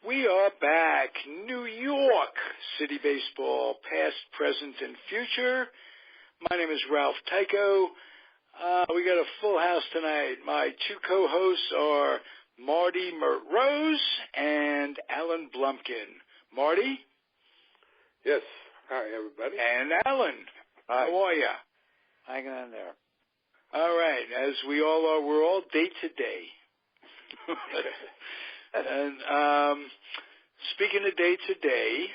We are back. New York City Baseball, past, present, and future. My name is Ralph Tyko. We got a full house tonight. My two co-hosts are Marty Rose and Alan Blumkin. Marty? Yes. Hi, everybody. And Alan. Hi. How are you? Hanging in there. All right. As we all are, we're all day to day. And speaking of day to day,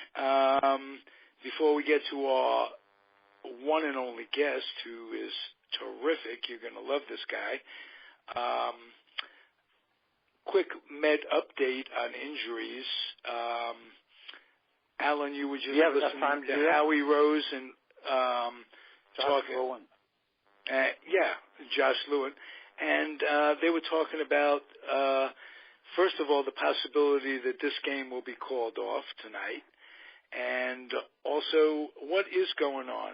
before we get to our one and only guest, who is terrific, you're going to love this guy. Quick med update on injuries. Alan, you were just listening to Howie Rose and talking. Lewin. Josh Lewin. And they were talking about, first of all, the possibility that this game will be called off tonight. And also, what is going on?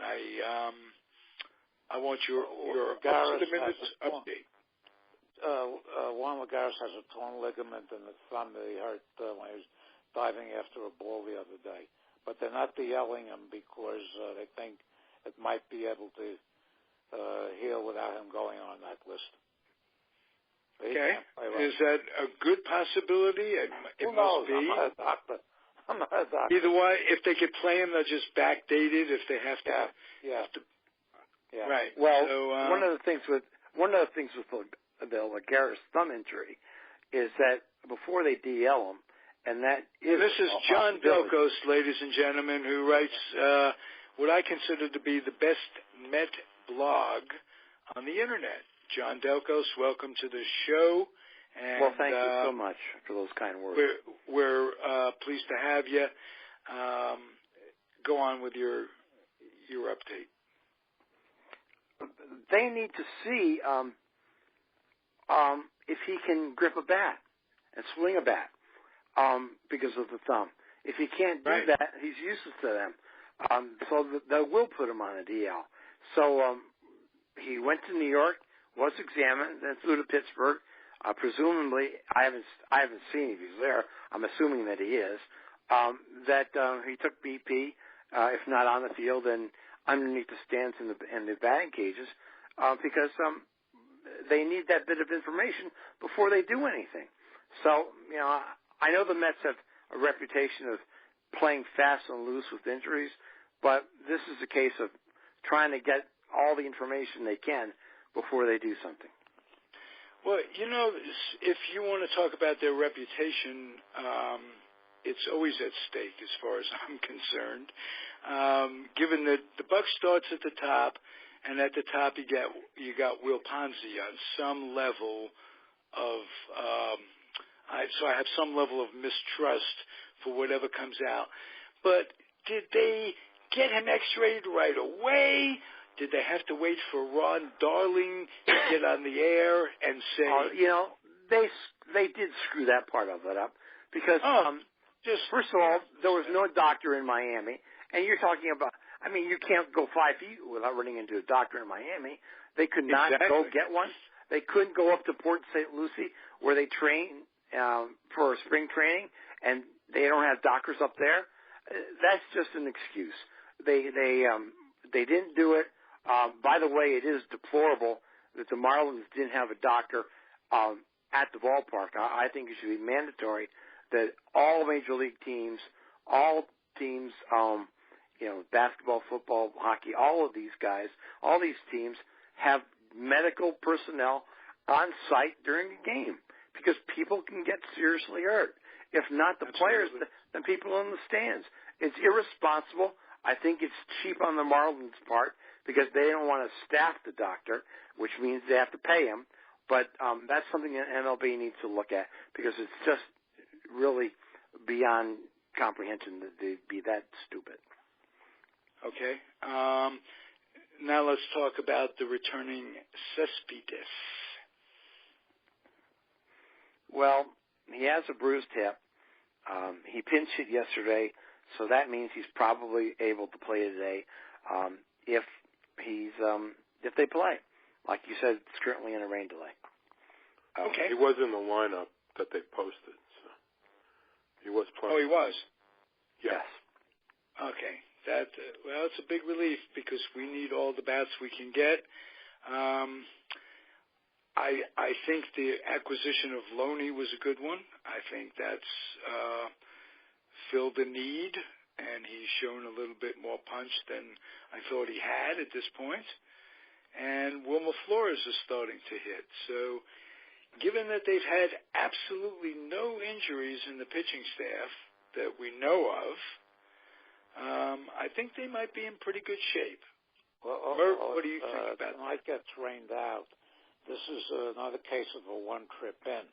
I want your up-to-the-minute update. Juan Lagares has a torn ligament in the thumb that he hurt when he was diving after a ball the other day. But they're not de-yelling him because they think it might be able to heal without him going on that list. Okay. Is that a good possibility? It must be. I'm not a doctor. Either way, if they could play him, they'll just backdate it if they have to. Yeah. Right. Well, so, one of the things with the Lagares thumb injury is that before they DL him, and that is this is John Delcos, ladies and gentlemen, who writes what I consider to be the best Met blog on the internet. John Delcos, welcome to the show. And, well, thank you so much for those kind words. We're pleased to have you. Go on with your update. They need to see if he can grip a bat and swing a bat because of the thumb. If he can't do that, he's useless to them. So they will put him on a DL. So he went to New York, was examined, then flew to Pittsburgh. Presumably, I haven't seen if he's there. I'm assuming that he is. He took BP, if not on the field, and underneath the stands in the batting cages, because they need that bit of information before they do anything. So, I know the Mets have a reputation of playing fast and loose with injuries, but this is a case of trying to get all the information they can before they do something. Well, if you want to talk about their reputation, it's always at stake as far as I'm concerned. Given that the buck starts at the top, and at the top you got Will Ponzi on some level of so I have some level of mistrust for whatever comes out. But did they get him X-rayed right away? Did they have to wait for Ron Darling to get on the air and say... they did screw that part of it up because, first of all, there was no doctor in Miami, and you're talking about, you can't go 5 feet without running into a doctor in Miami. They could not go get one. They couldn't go up to Port St. Lucie where they train for spring training, and they don't have doctors up there. That's just an excuse. They didn't do it. By the way, it is deplorable that the Marlins didn't have a doctor at the ballpark. I think it should be mandatory that all major league teams, all teams, basketball, football, hockey, all of these guys, all these teams have medical personnel on site during the game because people can get seriously hurt. If not the players, then people in the stands. It's irresponsible. I think it's cheap on the Marlins' part because they don't want to staff the doctor, which means they have to pay him. But that's something that MLB needs to look at because it's just really beyond comprehension that they'd be that stupid. Okay. Now let's talk about the returning Cespedes. Well, he has a bruised hip. He pinch hit yesterday, so that means he's probably able to play today if they play. Like you said, it's currently in a rain delay. Okay. He was in the lineup that they posted, so he was playing. Oh, he was? Yes. Okay. Well, it's a big relief because we need all the bats we can get. I think the acquisition of Loney was a good one. I think that's filled a need, and he's shown a little bit more punch than I thought he had at this point. And Wilmer Flores is starting to hit. So given that they've had absolutely no injuries in the pitching staff that we know of, I think they might be in pretty good shape. Murph, what do you think about that? Mike gets rained out. This is another case of a one-trip in.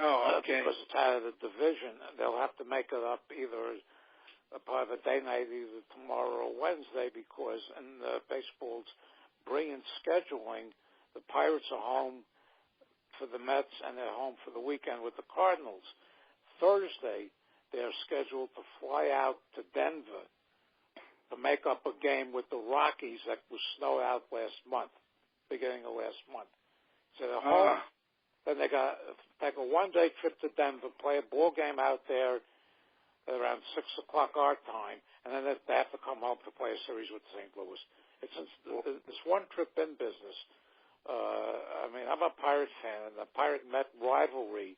Oh, okay. Because it's out of the division, they'll have to make it up either a part of a day night, either tomorrow or Wednesday, because in baseball's brilliant scheduling, the Pirates are home for the Mets and they're home for the weekend with the Cardinals. Thursday, they're scheduled to fly out to Denver to make up a game with the Rockies that was snowed out beginning of last month. So they're home. Then they got to take a one-day trip to Denver, play a ball game out there at around 6 o'clock our time, and then they have to come home to play a series with St. Louis. It's this one-trip-in business. I'm a Pirate fan, and the Pirate-Met rivalry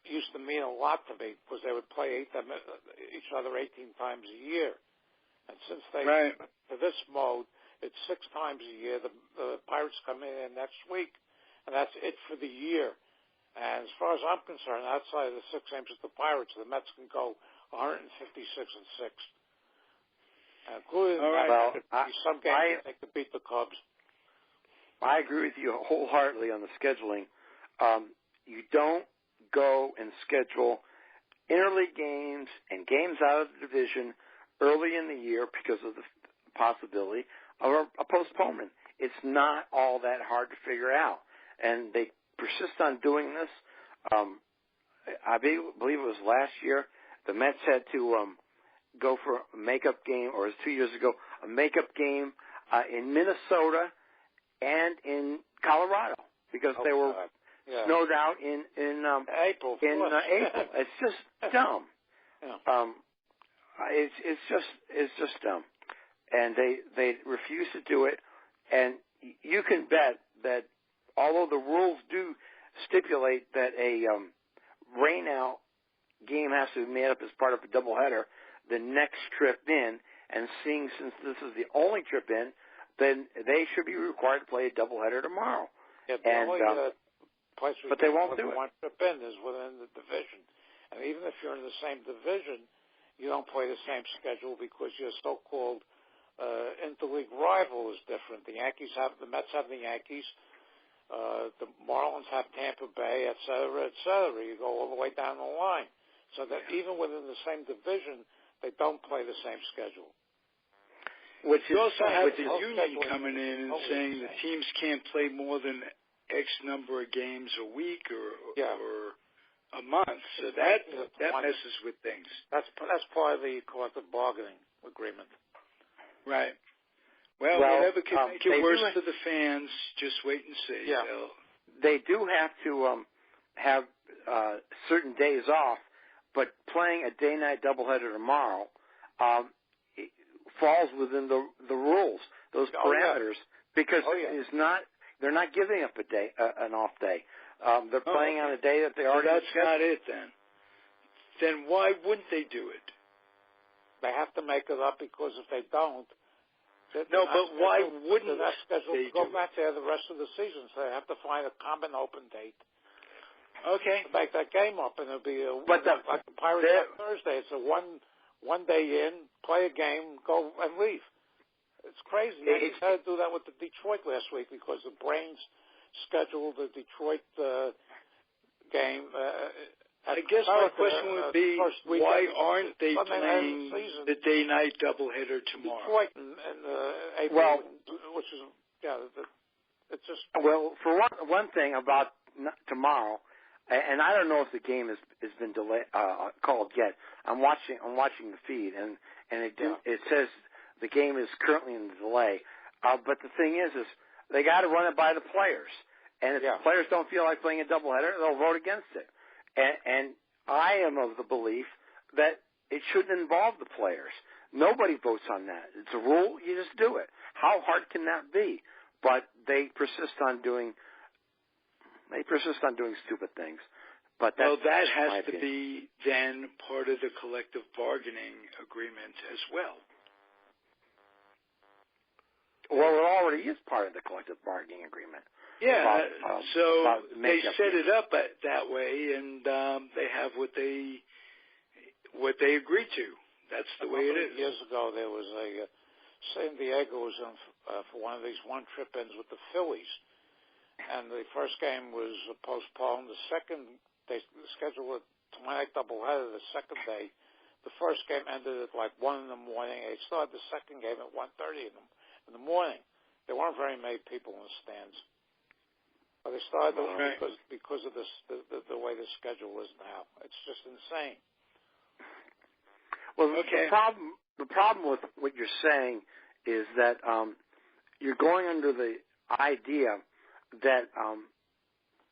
used to mean a lot to me because they would play each other 18 times a year. And since they to this mode, it's 6 times a year. The Pirates come in next week, and that's it for the year. And as far as I'm concerned, outside of the 6 games with the Pirates, the Mets can go 156-6. Including some games they could beat the Cubs. I agree with you wholeheartedly on the scheduling. You don't go and schedule interleague games and games out of the division early in the year because of the possibility of a postponement. It's not all that hard to figure out. And they persist on doing this. I believe it was last year, the Mets had to go for a makeup game, or it was 2 years ago, a makeup game in Minnesota and in Colorado because they were snowed out in April. It's just dumb. It's just dumb, and they refuse to do it. And you can bet that although the rules do stipulate that a rain-out game has to be made up as part of a doubleheader, the next trip in, and seeing since this is the only trip in, then they should be required to play a doubleheader tomorrow. Yeah, but they won't do it. One trip in is within the division. And even if you're in the same division, you don't play the same schedule because your so-called interleague rival is different. The Mets have the Yankees. The Marlins have Tampa Bay, et cetera, et cetera. You go all the way down the line. So that even within the same division, they don't play the same schedule. You also have the union coming in and saying the teams can't play more than X number of games a week or a month. So that messes with things. That's part of the collective bargaining agreement. Right. Well, whatever can make it worse for the fans, just wait and see. Yeah. They do have to have certain days off, but playing a day-night doubleheader tomorrow falls within the rules, those parameters, because it's not. They're not giving up an off day. They're playing on a day that they already. That's not it then. Then why wouldn't they do it? They have to make it up because if they don't. No, but why wouldn't they go back there the rest of the season? So they have to find a common open date. Okay. To make that game up, and it'll be like the Pirates on Thursday. It's a one day in, play a game, go and leave. It's crazy. They had to do that with the Detroit last week because the Brains scheduled the Detroit game. I guess my question would be, why aren't they playing the day-night doubleheader tomorrow? Detroit in April, which is, it's just... Well, for one thing about tomorrow, and I don't know if the game has been called yet. I'm watching the feed, and it says the game is currently in delay. But the thing is they got to run it by the players, and if the players don't feel like playing a doubleheader, they'll vote against it. And I am of the belief that it shouldn't involve the players. Nobody votes on that. It's a rule. You just do it. How hard can that be? But they persist on doing stupid things. But well, that has to be then part of the collective bargaining agreement as well. Well, it already is part of the collective bargaining agreement. Yeah, so they set it up that way, and they have what they agreed to. That's the way it is. Years ago, there was San Diego was in for one of these one-trip ins with the Phillies, and the first game was postponed. The second, they scheduled a Monday doubleheader. The second day, the first game ended at like 1 in the morning. They started the second game at 1:30 in the morning. There weren't very many people in the stands. But they started because of this, the way the schedule is now. It's just insane. Well, the problem with what you're saying is that you're going under the idea that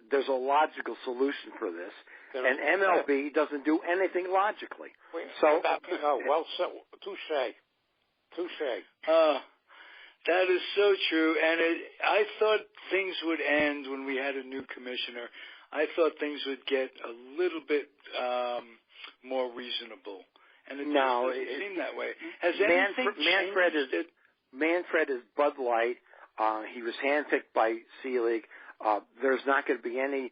there's a logical solution for this, and MLB doesn't do anything logically. Well said. Touche. That is so true, and I thought things would end when we had a new commissioner. I thought things would get a little bit more reasonable, and it doesn't seem that way. Has anything changed? Manfred is Bud Light. He was handpicked by C League. There's not going to be any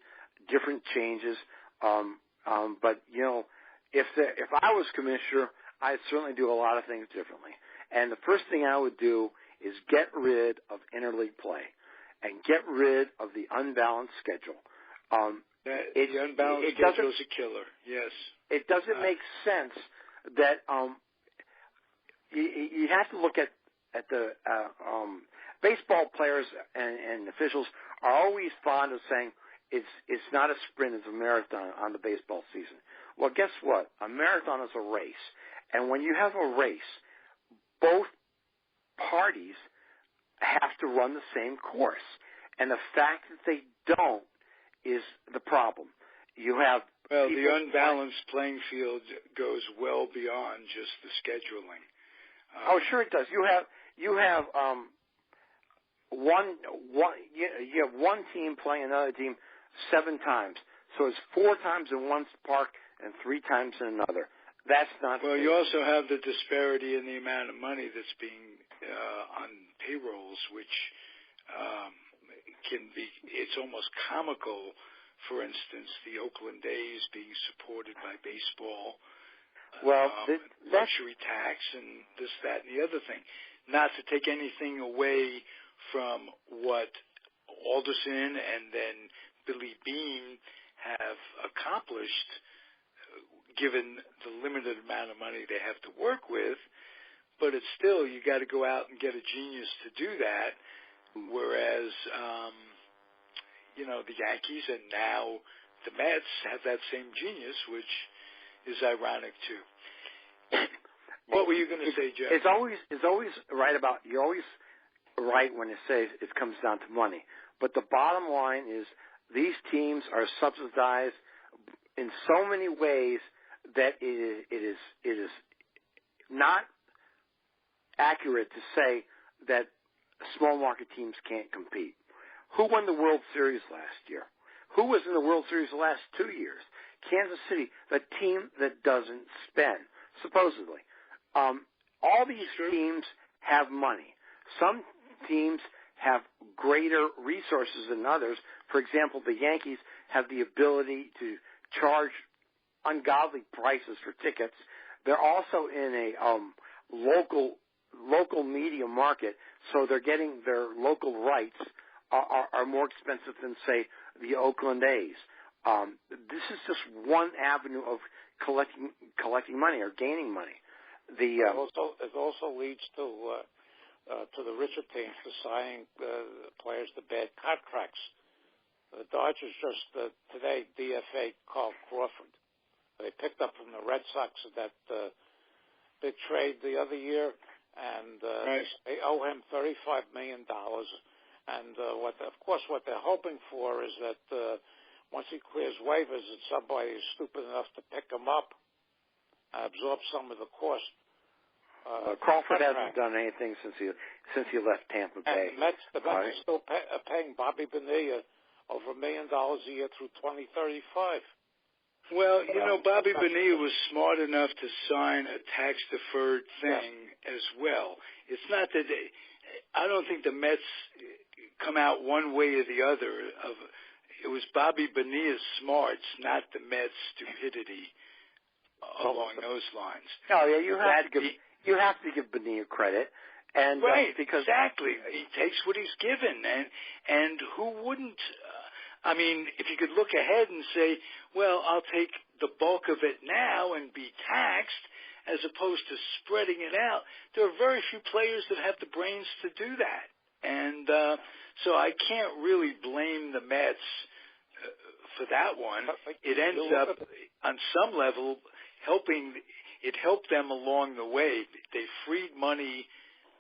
different changes. But if I was commissioner, I'd certainly do a lot of things differently. And the first thing I would do is get rid of interleague play and get rid of the unbalanced schedule. The unbalanced schedule is a killer, yes. It doesn't make sense that you have to look at the baseball players and officials are always fond of saying it's not a sprint, it's a marathon on the baseball season. Well, guess what? A marathon is a race. And when you have a race, both parties have to run the same course. And the fact that they don't is the problem. You have the unbalanced playing field goes well beyond just the scheduling. Sure it does. You have one team playing another team 7 times. So it's 4 times in one park and 3 times in another. That's not fair. You also have the disparity in the amount of money that's being on payrolls, which can be, it's almost comical. For instance, the Oakland A's being supported by baseball, luxury tax, and this, that, and the other thing. Not to take anything away from what Alderson and then Billy Beane have accomplished, given the limited amount of money they have to work with, but it's still, you got to go out and get a genius to do that, whereas, the Yankees and now the Mets have that same genius, which is ironic too. What were you going to say, Jeff? It's always right about, you're always right when you say it comes down to money, but the bottom line is these teams are subsidized in so many ways that it is not accurate to say that small market teams can't compete. Who won the World Series last year? Who was in the World Series the last 2 years? Kansas City, the team that doesn't spend, supposedly. All these teams have money. Some teams have greater resources than others. For example, the Yankees have the ability to charge ungodly prices for tickets. They're also in a local media market, so they're getting their local rights are more expensive than, say, the Oakland A's. This is just one avenue of collecting money or gaining money. It also leads to the richer teams deciding players to bad contracts. The Dodgers just today DFA Carl Crawford. They picked up from the Red Sox that big trade the other year, and they owe him $35 million. And what they're hoping for is that once he clears waivers, that somebody is stupid enough to pick him up and absorb some of the cost. Crawford hasn't done anything since he left Tampa Bay. And the Mets are still paying Bobby Bonilla over $1 million a year through 2035. Well, Bobby Bonilla was smart enough to sign a tax-deferred thing as well. It's not that I don't think the Mets come out one way or the other. It was Bobby Bonilla's smarts, not the Mets' stupidity along those lines. No, yeah, you have to give Bonilla credit. And right, because exactly. He takes what he's given, and who wouldn't? I mean, if you could look ahead and say, well, I'll take the bulk of it now and be taxed, as opposed to spreading it out, there are very few players that have the brains to do that. And so I can't really blame the Mets for that one. It ends up, on some level, it helped them along the way. They freed money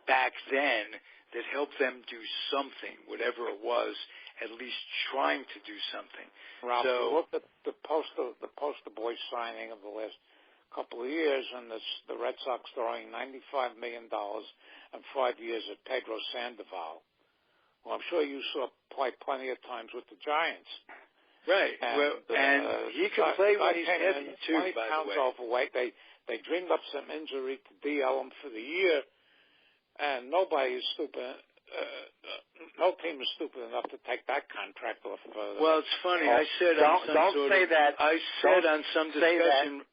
back then that helped them do something, whatever it was, at least trying to do something. Ralph, look at the poster boy signing of the last couple of years, and the Red Sox throwing $95 million in 5 years at Pedro Sandoval. Well, I'm sure you saw play plenty of times with the Giants. Right. And he can play when he's heavy, too, 20 by pounds the way. overweight. They dreamed up some injury to DL him for the year, and nobody is stupid. No team is stupid enough to take that contract off. Well, it's funny. I said on some discussion,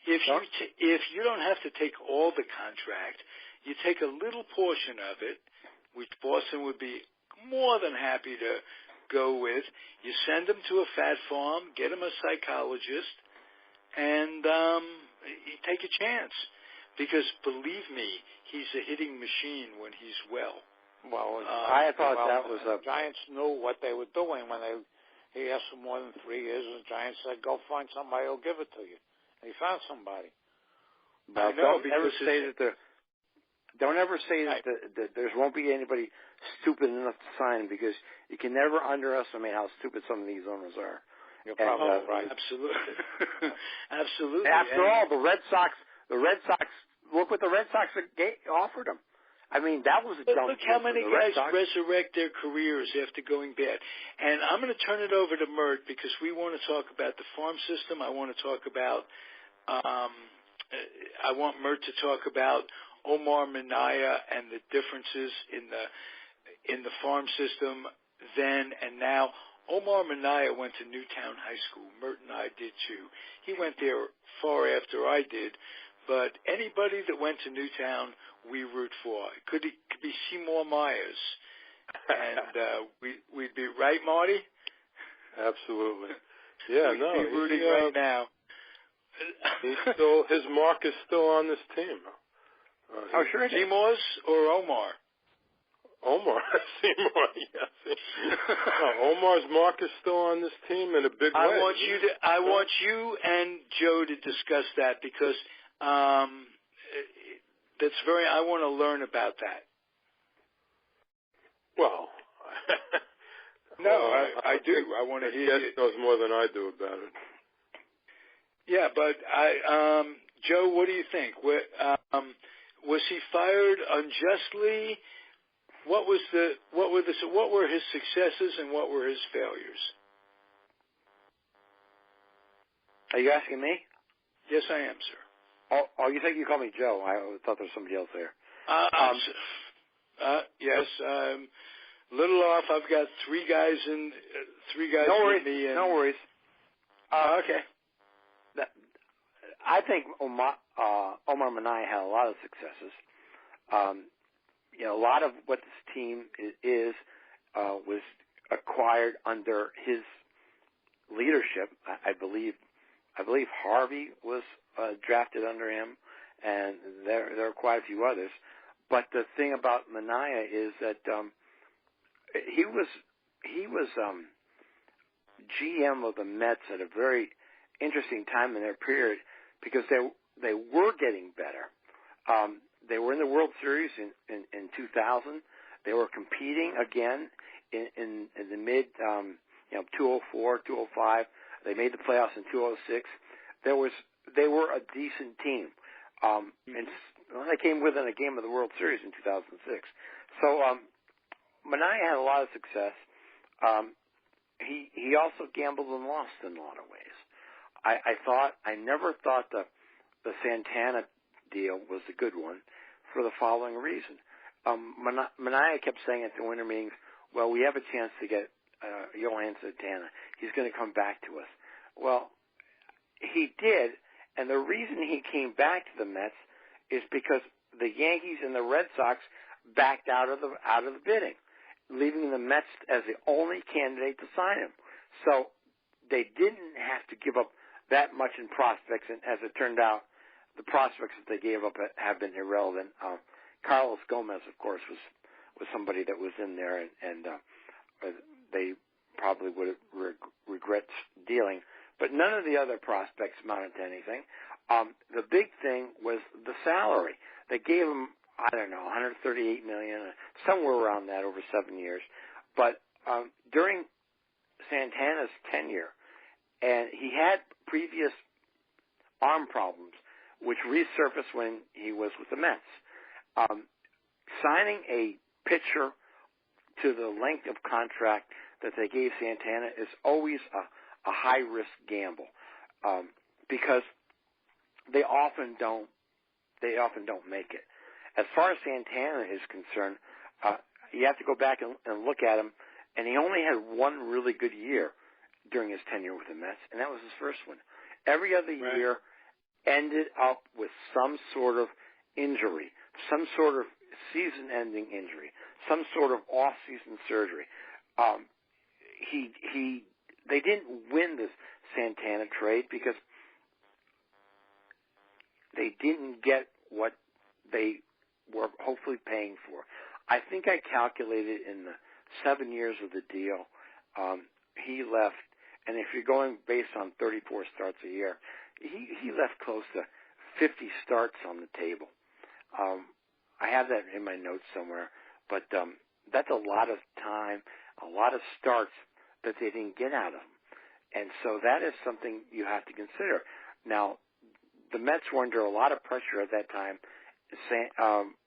if you don't have to take all the contract, you take a little portion of it, which Boston would be more than happy to go with. You send him to a fat farm, get him a psychologist, and you take a chance. Because believe me, he's a hitting machine when he's well. Well, I thought that was the Giants knew what they were doing when he asked for more than 3 years, and the Giants said, "Go find somebody who'll give it to you." And he found somebody. But don't ever say that there won't be anybody stupid enough to sign, because you can never underestimate how stupid some of these owners are. You're probably right. Absolutely. Absolutely. After all, the Red Sox, look what the Red Sox offered them. I mean, that was a dumb. Look how many guys resurrect their careers after going bad. And I'm going to turn it over to Mert, because we want to talk about the farm system. I want to talk about. I want Mert to talk about Omar Minaya and the differences in the farm system then and now. Omar Minaya went to Newtown High School. Mert and I did too. He went there far after I did. But anybody that went to Newtown, we root for. It could be Seymour Myers. And we'd be right, Marty? Absolutely. Yeah, we'd be rooting right now. His mark is still on this team. Sure it is. Seymour's or Omar? Omar. Seymour, yes. Omar's mark is still on this team in a big way. I want you and Joe to discuss that, because I want to learn about that. Well, I do. I want to hear. He knows more than I do about it. Yeah, but Joe, what do you think? Was he fired unjustly? What were his successes and what were his failures? Are you asking me? Yes, I am, sir. Oh, you think you call me Joe? I thought there was somebody else there. Yes. Little off. I've got three guys with me. And no worries. Okay. I think Omar Minaya had a lot of successes. A lot of what this team is was acquired under his leadership. I believe Harvey was drafted under him, and there are quite a few others. But the thing about Minaya is that he was GM of the Mets at a very interesting time in their period, because they were getting better. They were in the World Series in 2000. They were competing again in the 204, 205. They made the playoffs in 206. They were a decent team. And they came within a game of the World Series in 2006. So Minaya had a lot of success. He also gambled and lost in a lot of ways. I never thought the Santana deal was a good one for the following reason. Minaya kept saying at the winter meetings, well, we have a chance to get Johan Santana. He's going to come back to us. Well, he did, and the reason he came back to the Mets is because the Yankees and the Red Sox backed out of the bidding, leaving the Mets as the only candidate to sign him. So they didn't have to give up that much in prospects, and as it turned out, the prospects that they gave up have been irrelevant. Carlos Gomez, of course, was somebody that was in there, and they probably would regret dealing. But none of the other prospects amounted to anything. The big thing was the salary. They gave him, I don't know, $138 million, somewhere around that over 7 years. But during Santana's tenure, and he had previous arm problems, which resurfaced when he was with the Mets. Signing a pitcher to the length of contract that they gave Santana is always a high-risk gamble because they often don't make it. As far as Santana is concerned, you have to go back and look at him, and he only had one really good year during his tenure with the Mets, and that was his first one. Every other year ended up with some sort of injury, some sort of season-ending injury, some sort of off-season surgery. They didn't win this Santana trade because they didn't get what they were hopefully paying for. I think I calculated in the 7 years of the deal, he left, and if you're going based on 34 starts a year, he left close to 50 starts on the table. I have that in my notes somewhere, but that's a lot of time, a lot of starts that they didn't get out of him. And so that is something you have to consider. Now, the Mets were under a lot of pressure at that time,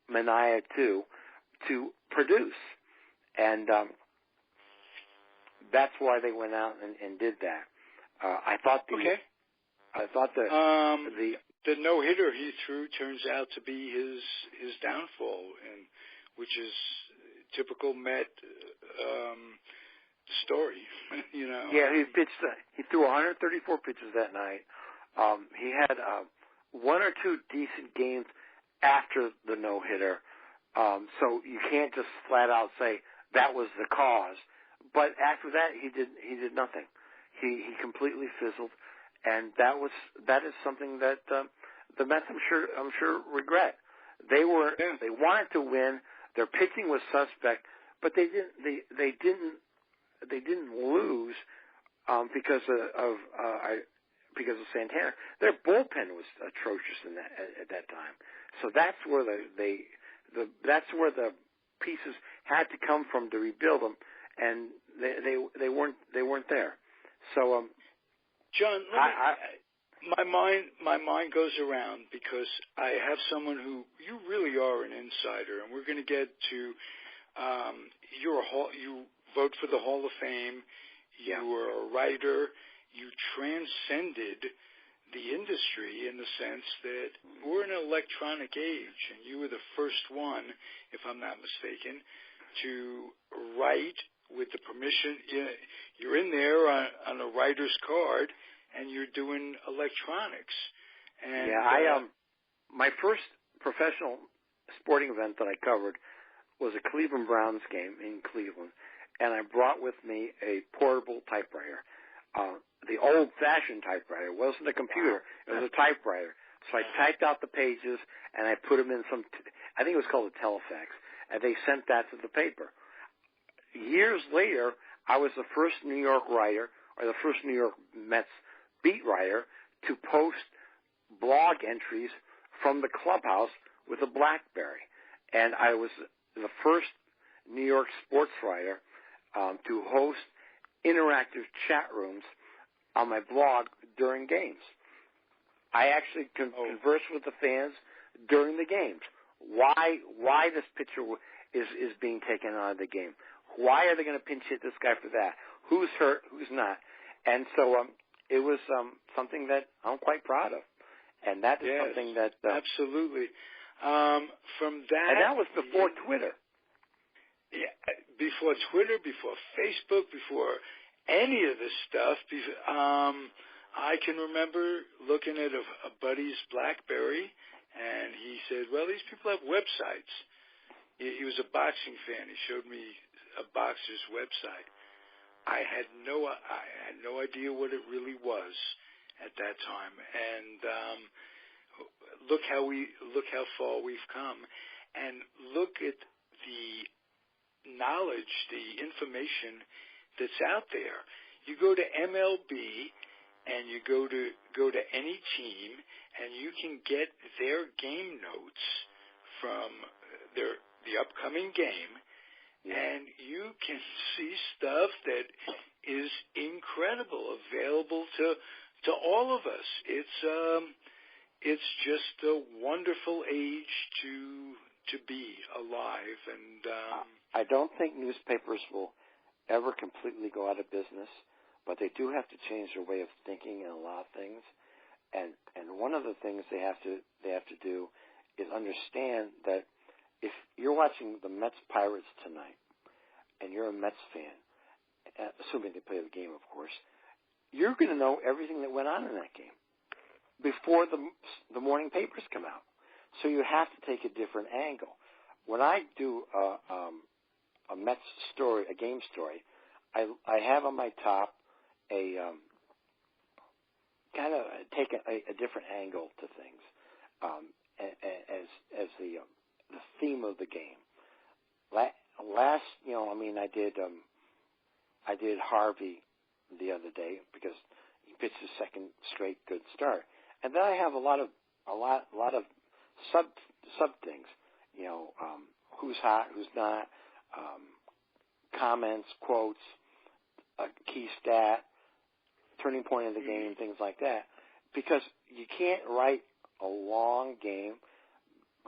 Minaya too, to produce. And that's why they went out and did that. I thought the no-hitter he threw turns out to be his downfall, and which is typical Met story, you know. Yeah, he threw 134 pitches that night. He had one or two decent games after the no-hitter, so you can't just flat out say that was the cause. But after that, he did nothing. He completely fizzled, and that is something that the Mets I'm sure regret. They wanted to win. Their pitching was suspect, but they didn't lose because of Santana. Their bullpen was atrocious at that time. So that's where the pieces had to come from to rebuild them, and they weren't there. So John, my mind goes around because I have someone who you really are an insider, and we're going to get to you vote for the Hall of Fame. You were a writer. You transcended the industry in the sense that we're in an electronic age, and you were the first one, if I'm not mistaken, to write with the permission. You're in there on a writer's card, and you're doing electronics. And my first professional sporting event that I covered was a Cleveland Browns game in Cleveland, and I brought with me a portable typewriter. The old-fashioned typewriter. It wasn't a computer. It was a typewriter. So I typed out the pages, and I put them in I think it was called a telefax, and they sent that to the paper. Years later, I was the first New York writer, or the first New York Mets beat writer, to post blog entries from the clubhouse with a BlackBerry. And I was the first New York sports writer to host interactive chat rooms on my blog during games. I actually converse with the fans during the games. Why this pitcher is being taken out of the game? Why are they going to pinch hit this guy for that? Who's hurt? Who's not? And so it was something that I'm quite proud of, and that is something that absolutely. From that, and that was before Twitter. Yeah, before Twitter, before Facebook, before any of this stuff. I can remember looking at a buddy's BlackBerry, and he said, well, these people have websites. He was a boxing fan. He showed me a boxer's website. I had no idea what it really was at that time. And look how far we've come. And look at the knowledge, the information that's out there. You go to MLB and you go to any team, and you can get their game notes from the upcoming game, and you can see stuff that is incredible, available to all of us. It's just a wonderful age to be alive, and I don't think newspapers will ever completely go out of business, but they do have to change their way of thinking in a lot of things. And one of the things they have to do is understand that if you're watching the Mets Pirates tonight and you're a Mets fan, assuming they play the game, of course, you're going to know everything that went on in that game before the morning papers come out. So you have to take a different angle. When I do a Mets story, a game story, I have on my top a kind of take a different angle to things as the theme of the game. Last, I did Harvey the other day because he pitched his second straight good start, and then I have a lot of sub things, who's hot, who's not, comments, quotes, a key stat, turning point of the game, things like that, because you can't write a long game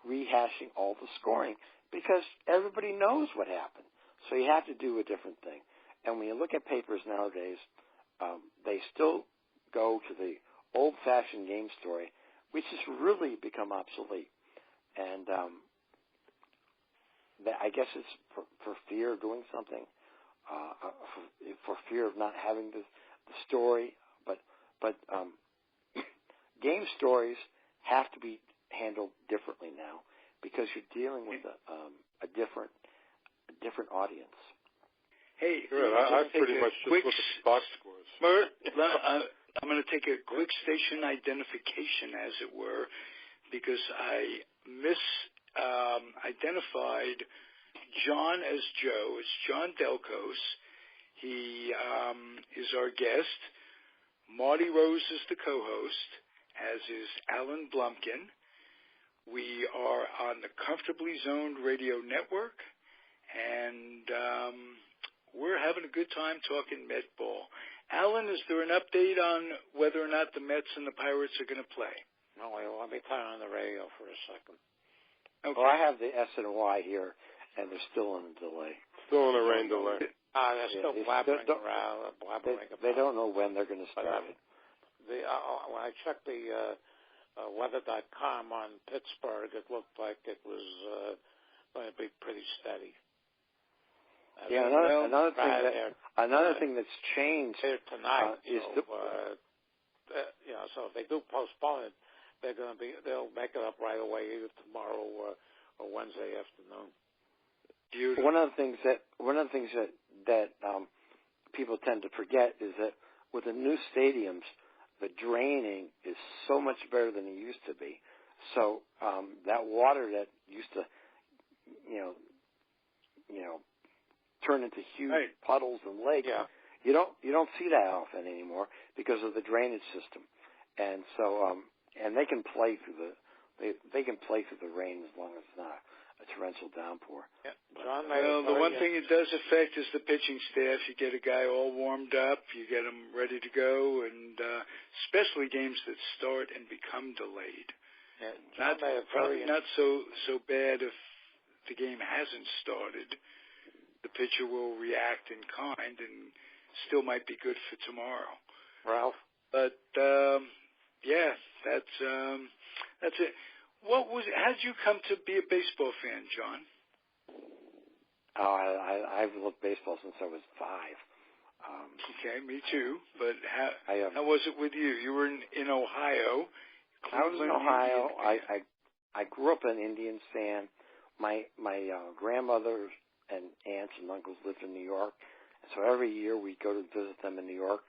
rehashing all the scoring because everybody knows what happened. So you have to do a different thing. And when you look at papers nowadays, they still go to the old-fashioned game story, which has really become obsolete. And I guess it's for fear of doing something, for fear of not having the story. But game stories have to be handled differently now because you're dealing with a different audience. Hey, I pretty much just look at box scores. I'm going to take a quick station identification, as it were, because I identified John as Joe. It's John Delcos. He is our guest. Marty Rose is the co-host, as is Alan Blumkin. We are on the Comfortably Zoned Radio Network, and we're having a good time talking Met ball. Alan, is there an update on whether or not the Mets and the Pirates are going to play? No, let me turn on the radio for a second. Okay. Well, I have the S and Y here, and they're still in a delay. Still in a rain delay. They're still blabbering around. They don't know when they're going to start it. When I checked the weather.com on Pittsburgh, it looked like it was going to be pretty steady. Yeah, another thing that's changed here tonight is so if they do postpone it, they'll make it up right away either tomorrow or Wednesday afternoon. One of the things that people tend to forget is that with the new stadiums, the draining is so much better than it used to be. So that water that used to, turn into huge puddles and lakes, you don't see that often anymore because of the drainage system. And so and they can play through the rain as long as it's not a torrential downpour. Yeah. John, well, the one thing it does affect is the pitching staff. You get a guy all warmed up, you get him ready to go, and especially games that start and become delayed. Yeah, Probably not so bad if the game hasn't started. The pitcher will react in kind and still might be good for tomorrow. Ralph? But yeah, that's it. How'd you come to be a baseball fan, John? Oh, I've loved baseball since I was 5. Okay, me too. But how was it with you? You were in Ohio. I was in Ohio. I grew up an Indians fan. My grandmother and aunts and uncles lived in New York, and so every year we'd go to visit them in New York.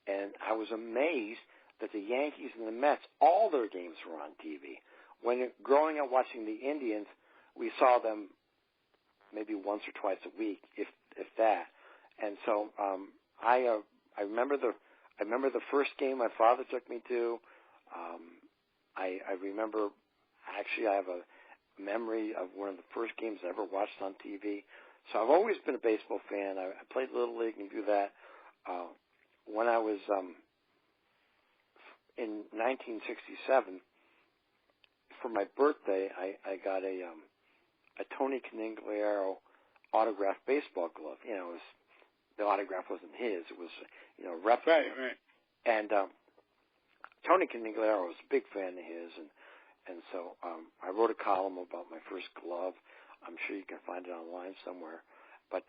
And I was amazed that the Yankees and the Mets, all their games were on TV. When growing up watching the Indians, we saw them maybe once or twice a week, if that. And so I remember the first game my father took me to. I remember, actually, I have a memory of one of the first games I ever watched on TV. So I've always been a baseball fan. I played Little League and do that. When I was in 1967, for my birthday, I got a Tony Canigliaro autographed baseball glove. You know, the autograph wasn't his; it was replica. Right. And Tony Canigliaro was a big fan of his, and so I wrote a column about my first glove. I'm sure you can find it online somewhere, but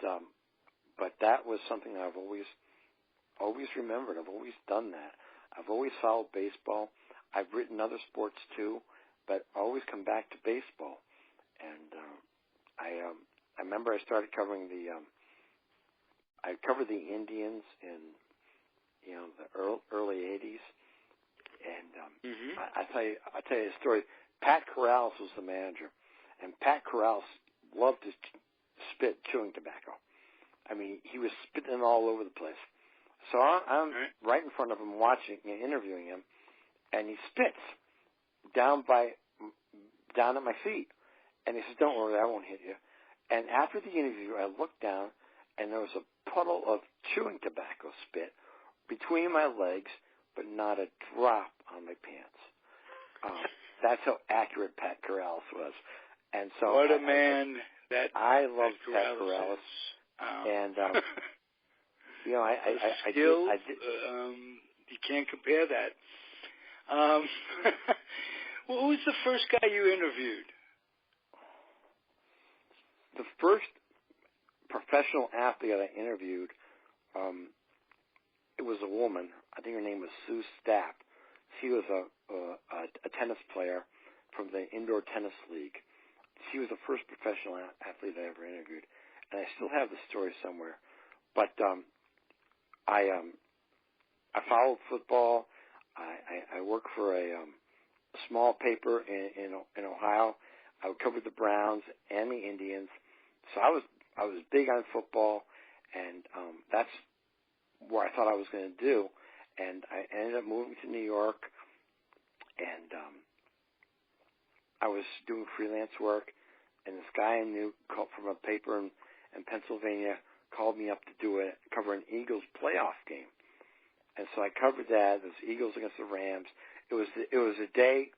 that was something I've always remembered. I've always done that. I've always followed baseball. I've written other sports too, but I always come back to baseball. And I remember I started covering I covered the Indians in the early '80s, and I tell you a story. Pat Corrales was the manager, and Pat Corrales loved to spit chewing tobacco. I mean, he was spitting all over the place. So I'm right in front of him interviewing him, and he spits down at my feet. And he says, "Don't worry, I won't hit you." And after the interview, I looked down, and there was a puddle of chewing tobacco spit between my legs, but not a drop on my pants. That's how accurate Pat Corrales was. And so what a man that I love Pat Corrales. And I did. You can't compare that. What was the first guy you interviewed? The first professional athlete I interviewed, it was a woman. I think her name was Sue Stapp. She was a tennis player from the Indoor Tennis League. She was the first professional athlete I ever interviewed, and I still have the story somewhere. But I followed football. I worked for a small paper in Ohio. I covered the Browns and the Indians. So I was big on football, and that's what I thought I was going to do. And I ended up moving to New York, and I was doing freelance work. And this guy I knew from a paper in Pennsylvania called me up to cover an Eagles playoff game. And so I covered that. It was Eagles against the Rams. It was a day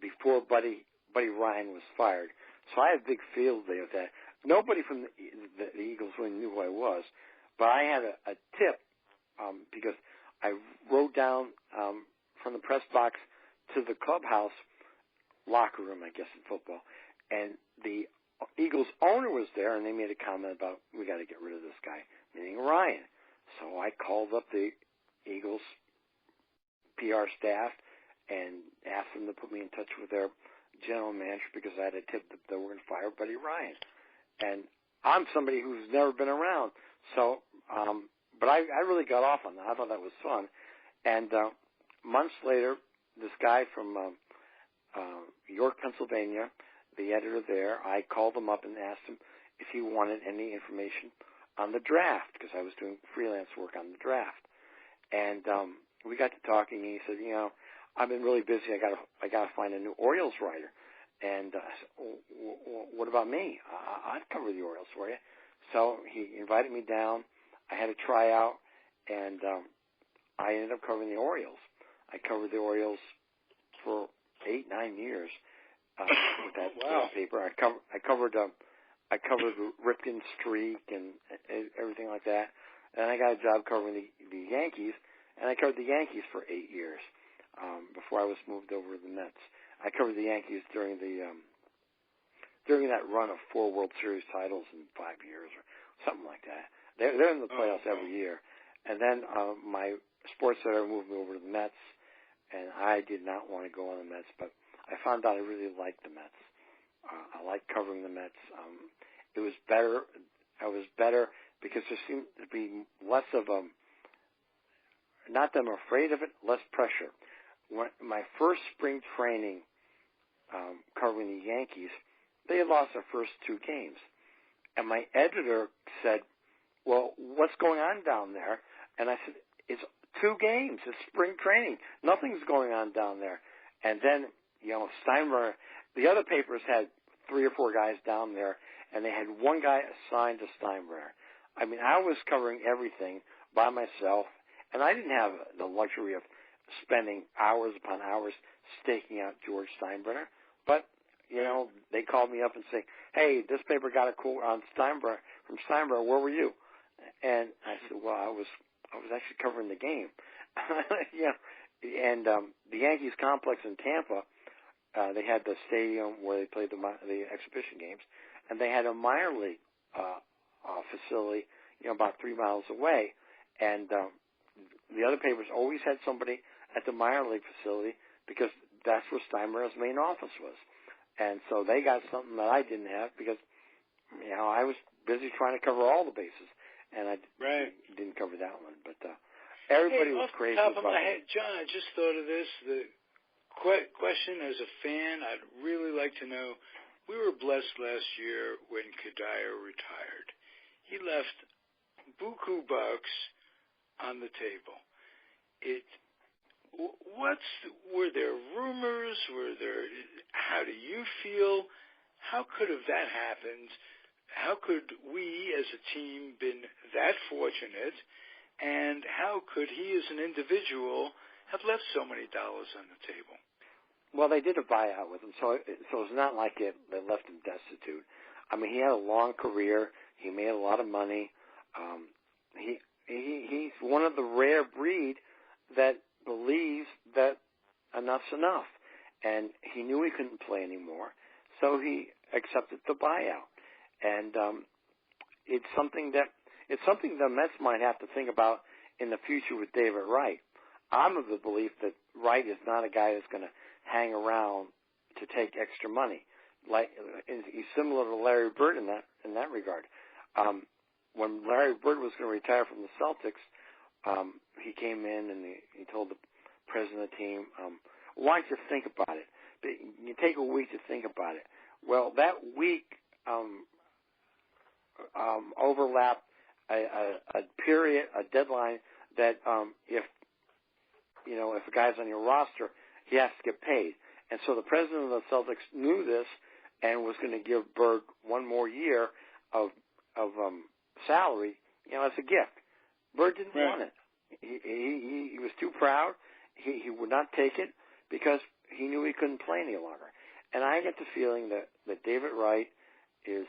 before Buddy Ryan was fired. So I had a big field day of that. Nobody from the Eagles really knew who I was, but I had a tip because I wrote down from the press box to the clubhouse locker room, I guess, in football, and the Eagles owner was there, and they made a comment about, we got to get rid of this guy, meaning Ryan. So I called up the Eagles PR staff and asked them to put me in touch with their general manager because I had a tip that they were going to fire Buddy Ryan. And I'm somebody who's never been around. So, but I really got off on that. I thought that was fun. And months later, this guy from York, Pennsylvania, the editor there, I called him up and asked him if he wanted any information on the draft because I was doing freelance work on the draft. And we got to talking, and he said, I've been really busy. I got to find a new Orioles writer. And I said, what about me? I'd cover the Orioles for you. So he invited me down. I had a tryout, and I ended up covering the Orioles. I covered the Orioles for 8-9 years with that paper. I covered Ripken's streak and everything like that. And I got a job covering the Yankees, and I covered the Yankees for 8 years before I was moved over to the Mets. I covered the Yankees during that run of 4 World Series titles in 5 years or something like that. They're in the playoffs every year. And then my sports editor moved me over to the Mets, and I did not want to go on the Mets, but I found out I really liked the Mets. I liked covering the Mets. It was better. I was better because there seemed to be less of a, not that I'm afraid of it, less pressure. When my first spring training covering the Yankees, they had lost their first 2 games. And my editor said, well, what's going on down there? And I said, it's 2 games. It's spring training. Nothing's going on down there. And then, Steinbrenner, the other papers had 3 or 4 guys down there, and they had 1 guy assigned to Steinbrenner. I mean, I was covering everything by myself, and I didn't have the luxury of spending hours upon hours staking out George Steinbrenner. But, they called me up and say, hey, this paper got a quote on Steinbrenner, from Steinbrenner, where were you? And I said, well, I was actually covering the game. And the Yankees complex in Tampa, they had the stadium where they played the exhibition games, and they had a minor league facility, about 3 miles away. And the other papers always had somebody at the minor league facility because that's where Steinbrenner's main office was. And so they got something that I didn't have because, I was busy trying to cover all the bases, and I didn't cover that one. But everybody was crazy about it. John, I just thought of this. The question as a fan, I'd really like to know, we were blessed last year when Cuddyer retired. He left buku bucks on the table. Were there rumors? How do you feel? How could have that happened? How could we as a team been that fortunate? And how could he as an individual have left so many dollars on the table? Well, they did a buyout with him, so it's not like they left him destitute. I mean, he had a long career. He made a lot of money. He's one of the rare breed that believes that enough's enough, and he knew he couldn't play anymore, so he accepted the buyout. And it's something the Mets might have to think about in the future with David Wright. I'm of the belief that Wright is not a guy that's going to hang around to take extra money. Like he's similar to Larry Bird in that regard. When Larry Bird was going to retire from the Celtics, he came in and he told the president of the team, "Why don't you think about it? You take a week to think about it." Well, that week overlapped a period, a deadline that if a guy's on your roster, he has to get paid. And so the president of the Celtics knew this and was going to give Bird 1 more year of salary, as a gift. Bird didn't want it. He was too proud. He would not take it because he knew he couldn't play any longer. And I get the feeling that David Wright is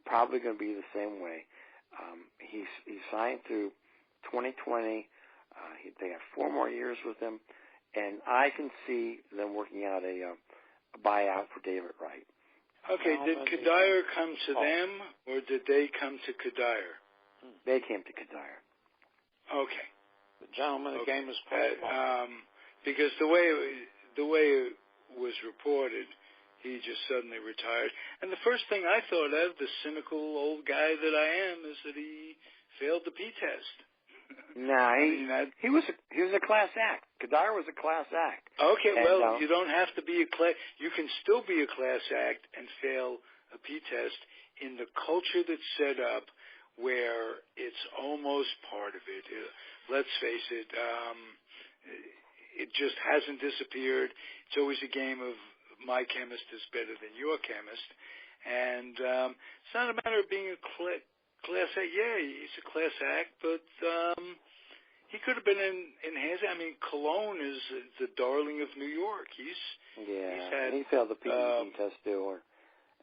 probably going to be the same way. He's signed through 2020. They have 4 more years with him, and I can see them working out a buyout for David Wright. Okay, did Cuddyer come to them, or did they come to Cuddyer? They came to Cuddyer. Okay. The gentleman the game is played. Because the way it was reported, he just suddenly retired. And the first thing I thought of, the cynical old guy that I am, is that he failed the P-test. No, he was a class act. Cuddyer was a class act. Okay, well, you don't have to be you can still be a class act and fail a P-test in the culture that's set up where it's almost part of it. Let's face it, it just hasn't disappeared. It's always a game of my chemist is better than your chemist. And it's not a matter of being a class act. Yeah, he's a class act, but he could have been enhanced. I mean, Cologne is the darling of New York. He failed the PED test too.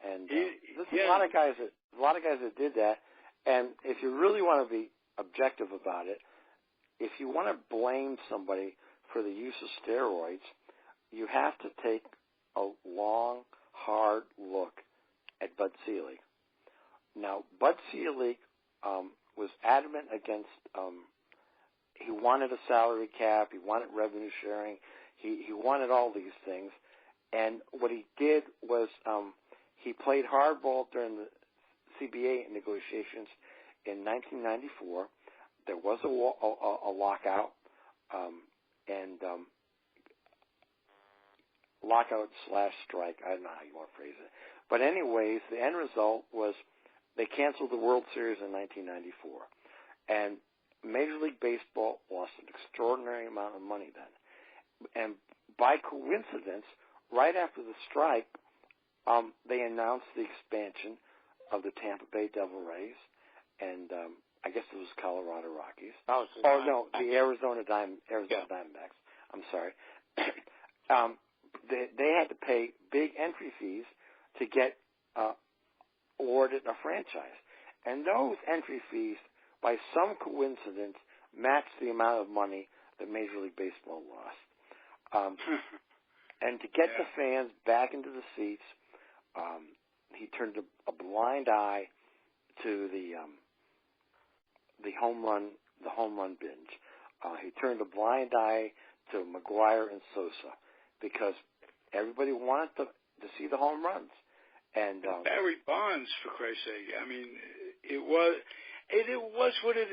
There's a lot of guys that did that. And if you really want to be objective about it, if you want to blame somebody for the use of steroids, you have to take a long, hard look at Bud Selig. Now, Bud Selig was adamant against. He wanted a salary cap. He wanted revenue sharing. He wanted all these things. And what he did was he played hardball during the CBA negotiations in 1994. There was a lockout, lockout/strike. I don't know how you want to phrase it. But anyways, the end result was they canceled the World Series in 1994. And Major League Baseball lost an extraordinary amount of money then. And by coincidence, right after the strike, they announced the expansion of the Tampa Bay Devil Rays, and I guess it was Colorado Rockies. The Arizona Diamondbacks. I'm sorry. They had to pay big entry fees to get awarded a franchise. And those entry fees, by some coincidence, matched the amount of money that Major League Baseball lost. And to get the fans back into the seats, he turned a blind eye to the home run binge. He turned a blind eye to McGuire and Sosa because everybody wanted to see the home runs. And Barry Bonds, for Christ's sake. I mean, it was what it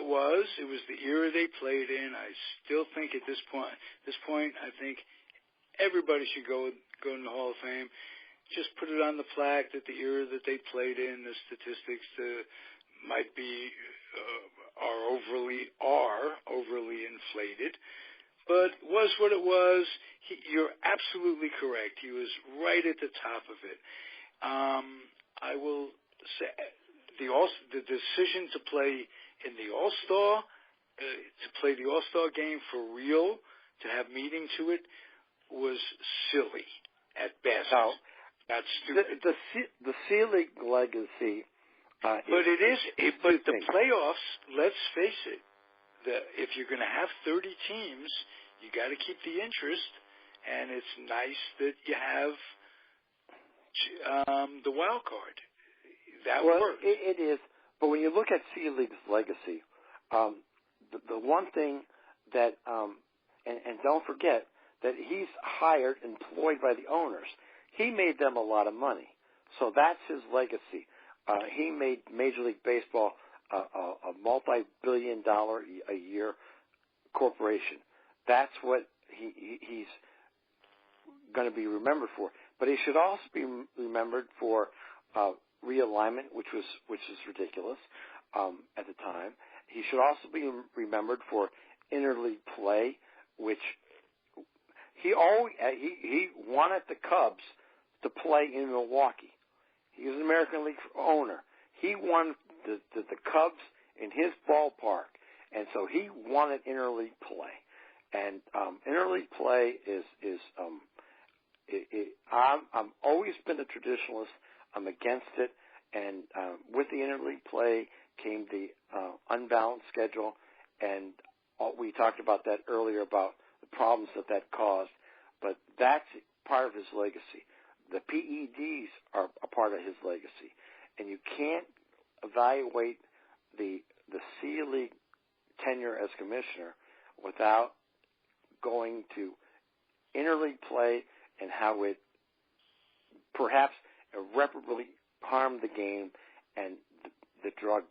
was. It was the era they played in. I still think at this point, I think everybody should go in the Hall of Fame. Just put it on the plaque that the era that they played in, the statistics might be are overly inflated, but was what it was. You're absolutely correct. He was right at the top of it. I will say the decision to play in the All-Star, to play the All-Star game for real, to have meaning to it, was silly at best. No. That's stupid. The Selig legacy. But the playoffs, let's face it, if you're going to have 30 teams, you got to keep the interest, and it's nice that you have the wild card. That works. It is. But when you look at Selig's legacy, the one thing that, and don't forget that he's employed by the owners. He made them a lot of money. So that's his legacy. He made Major League Baseball a multi-billion-dollar a year corporation. That's what he's going to be remembered for. But he should also be remembered for realignment, which is ridiculous at the time. He should also be remembered for interleague play, which he wanted the Cubs to play in Milwaukee. He was an American League owner. He wanted the Cubs in his ballpark, and so he wanted interleague play. And interleague play I'm always been a traditionalist. I'm against it, and with the interleague play came the unbalanced schedule, and we talked about that earlier about the problems that caused. But that's part of his legacy. The PEDs are a part of his legacy, and you can't evaluate the C-League tenure as commissioner without going to interleague play and how it perhaps irreparably harmed the game and the drug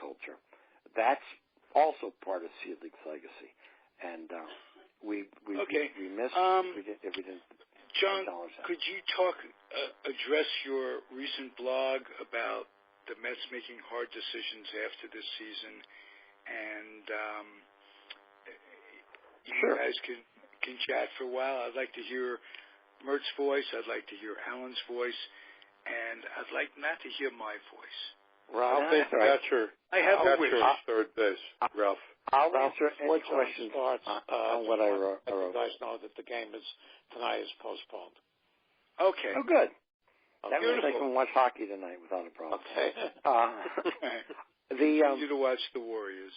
culture. That's also part of C-League's legacy, and we missed if we didn't. John, could you address your recent blog about the Mets making hard decisions after this season, and you guys can chat for a while? I'd like to hear Mert's voice. I'd like to hear Alan's voice. And I'd like not to hear my voice. Ralph, I have a wish. Third base, Ralph. I'll answer any questions on what I wrote. Let you guys know that the game tonight is postponed. Okay. Oh, good. Okay. That means I can watch hockey tonight without a problem. Okay. You to watch the Warriors.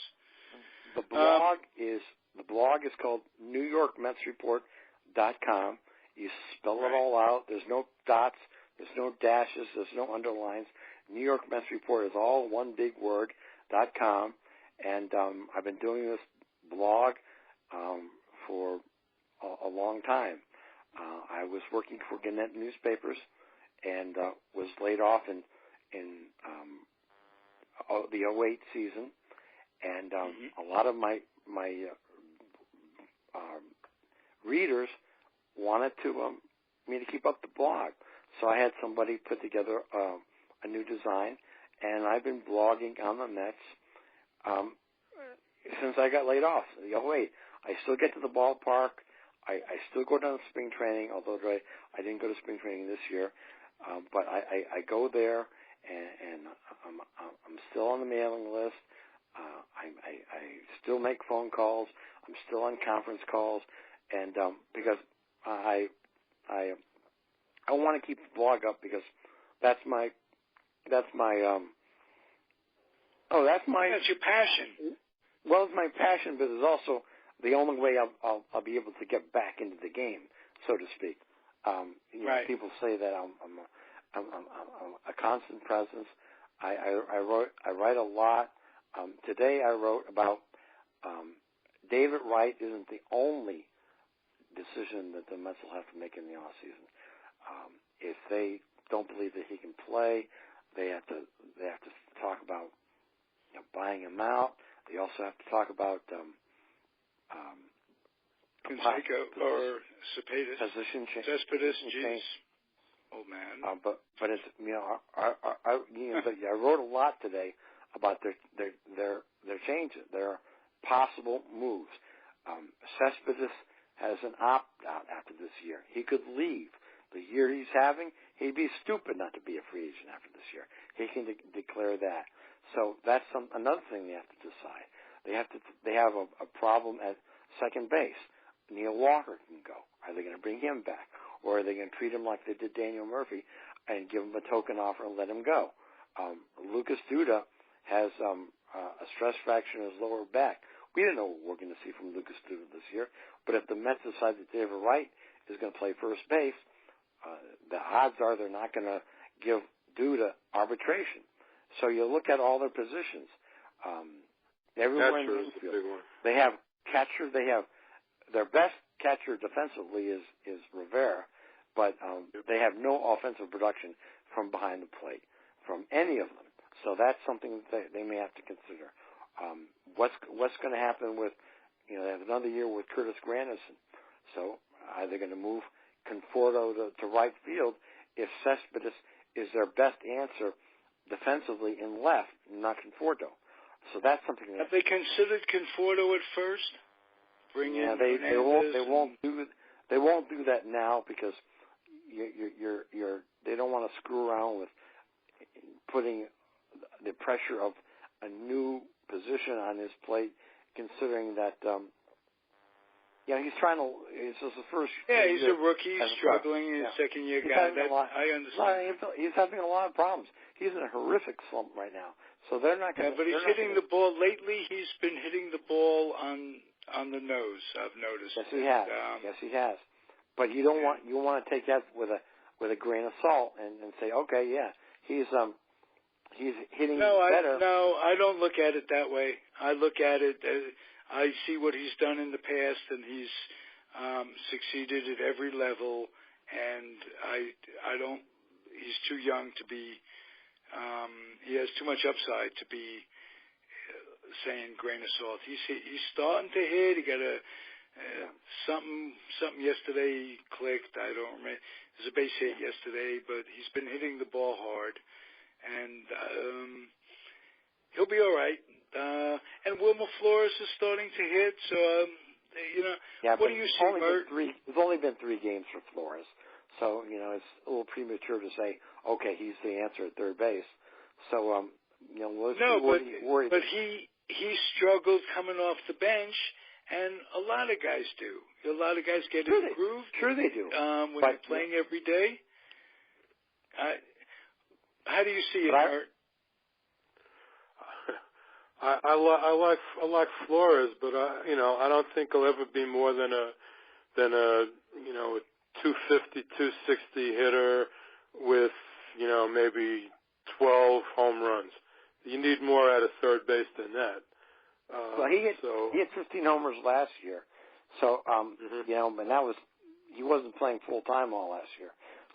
The blog is called NewYorkMetsReport.com. You spell it all out. There's no dots. There's no dashes. There's no underlines. New York Mets Report is all one big word, .com. And I've been doing this blog for a long time. I was working for Gannett Newspapers and was laid off in the 08 season. And a lot of my readers wanted me to keep up the blog. So I had somebody put together a new design, and I've been blogging on the Mets since I got laid off. Oh, wait, I still get to the ballpark. I still go down to spring training, although I didn't go to spring training this year. But I go there, and I'm still on the mailing list. I still make phone calls. I'm still on conference calls, and because I want to keep the blog up because that's your passion. Well, it's my passion, but it's also the only way I'll be able to get back into the game, so to speak. Right. People say that I'm a constant presence. I write a lot. Today I wrote about David Wright isn't the only decision that the Mets will have to make in the off season. If they don't believe that he can play, they have to talk about buying him out. They also have to talk about Tyko or Cepedis. Position change. Cespedes, jeez. Oh man. But it's I wrote a lot today about their changes, their possible moves. Cespedes has an opt-out after this year. He could leave. The year he's having, he'd be stupid not to be a free agent after this year. He can declare that. So that's another thing they have to decide. They have a problem at second base. Neil Walker can go. Are they going to bring him back? Or are they going to treat him like they did Daniel Murphy and give him a token offer and let him go? Lucas Duda has a stress fracture in his lower back. We don't know what we're going to see from Lucas Duda this year, but if the Mets decide that David Wright is going to play first base, the odds are they're not going to give Duda arbitration. So you look at all their positions. Everywhere in the infield, they have catcher. They have their best catcher defensively is Rivera, but they have no offensive production from behind the plate from any of them. So that's something that they may have to consider. What's going to happen with, they have another year with Curtis Granderson. So are they going to move Conforto to right field if Cespedes is their best answer defensively in left, not Conforto? So that's something. Have they considered Conforto at first? They won't do that now because they don't want to screw around with putting the pressure of a new position on his plate, considering that he's trying to. It's just the first. Yeah, he's a rookie, struggling. He's a second-year guy. I understand. He's having a lot of problems. He's in a horrific slump right now. So they're not going. Yeah, but he's hitting the ball lately. He's been hitting the ball on the nose. I've noticed. Yes, he has. Yes, he has. But you don't want to take that with a grain of salt and say, okay, yeah, he's hitting better. No, I don't look at it that way. I look at it. I see what he's done in the past, and he's succeeded at every level. And I don't. He's too young to be. He has too much upside to be saying grain of salt. He's starting to hit. He got something yesterday clicked. I don't remember. There's a base hit yesterday, but he's been hitting the ball hard, and he'll be all right. And Wilmer Flores is starting to hit. So what do you see, Bert? It's only been 3 games for Flores, So, it's a little premature to say, okay, he's the answer at third base. So, let's but he struggled coming off the bench, and a lot of guys do. A lot of guys get improved. Sure they do. When you're playing every day. How do you see it, Art? I like Flores, but I don't think he'll ever be more than a 250, 260 hitter with maybe 12 home runs. You need more out of third base than that. Well, he hit 15 homers last year, so and that was he wasn't playing full time all last year.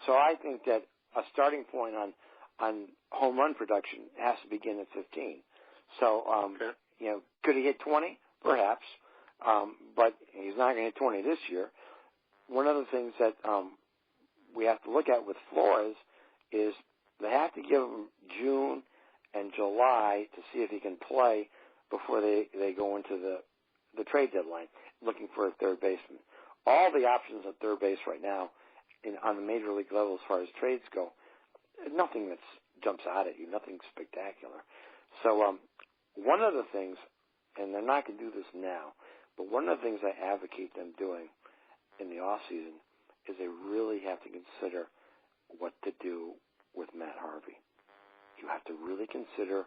So I think that a starting point on home run production has to begin at 15. So could he hit 20? Perhaps, but he's not going to hit 20 this year. One of the things that we have to look at with Flores is they have to give him June and July to see if he can play before they go into the trade deadline looking for a third baseman. All the options at third base right now on the major league level as far as trades go, nothing that jumps out at you, nothing spectacular. So one of the things, and they're not going to do this now, but one of the things I advocate them doing in the off season is they really have to consider what to do with Matt Harvey. You have to really consider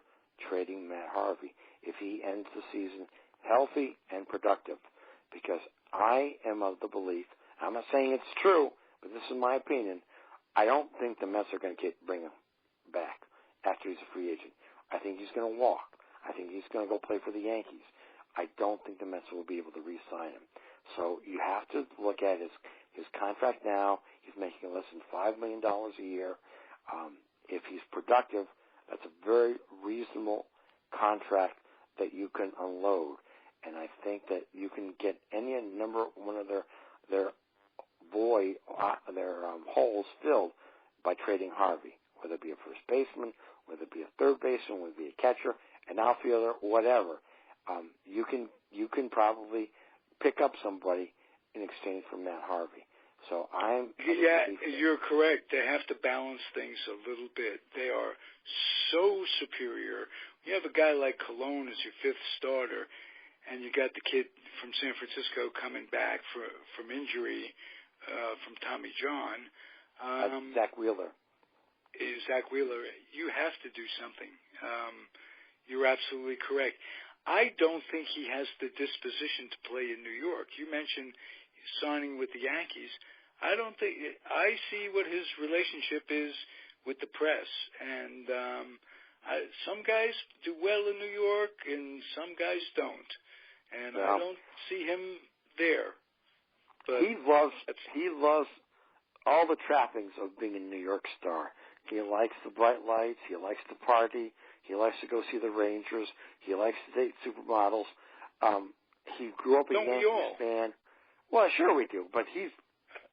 trading Matt Harvey if he ends the season healthy and productive, because I am of the belief, I'm not saying it's true, but this is my opinion, I don't think the Mets are going to bring him back after he's a free agent. I think he's going to walk. I think he's going to go play for the Yankees. I don't think the Mets will be able to re-sign him. So you have to look at his contract now. He's making less than $5 million a year. If he's productive, that's a very reasonable contract that you can unload. And I think that you can get any number one of their holes filled by trading Harvey, whether it be a first baseman, whether it be a third baseman, whether it be a catcher, an outfielder, whatever. You can probably pick up somebody in exchange for Matt Harvey. So you're correct. They have to balance things a little bit. They are so superior. You have a guy like Colon as your fifth starter, and you got the kid from San Francisco coming back from injury from Tommy John. Zach Wheeler. Zach Wheeler. You have to do something. You're absolutely correct. I don't think he has the disposition to play in New York. You mentioned signing with the Yankees. I see what his relationship is with the press, and some guys do well in New York, and some guys don't, and I don't see him there. But he loves all the trappings of being a New York star. He likes the bright lights. He likes to party. He likes to go see the Rangers. He likes to date supermodels. He grew up a Yankees fan. Well, sure we do, but he's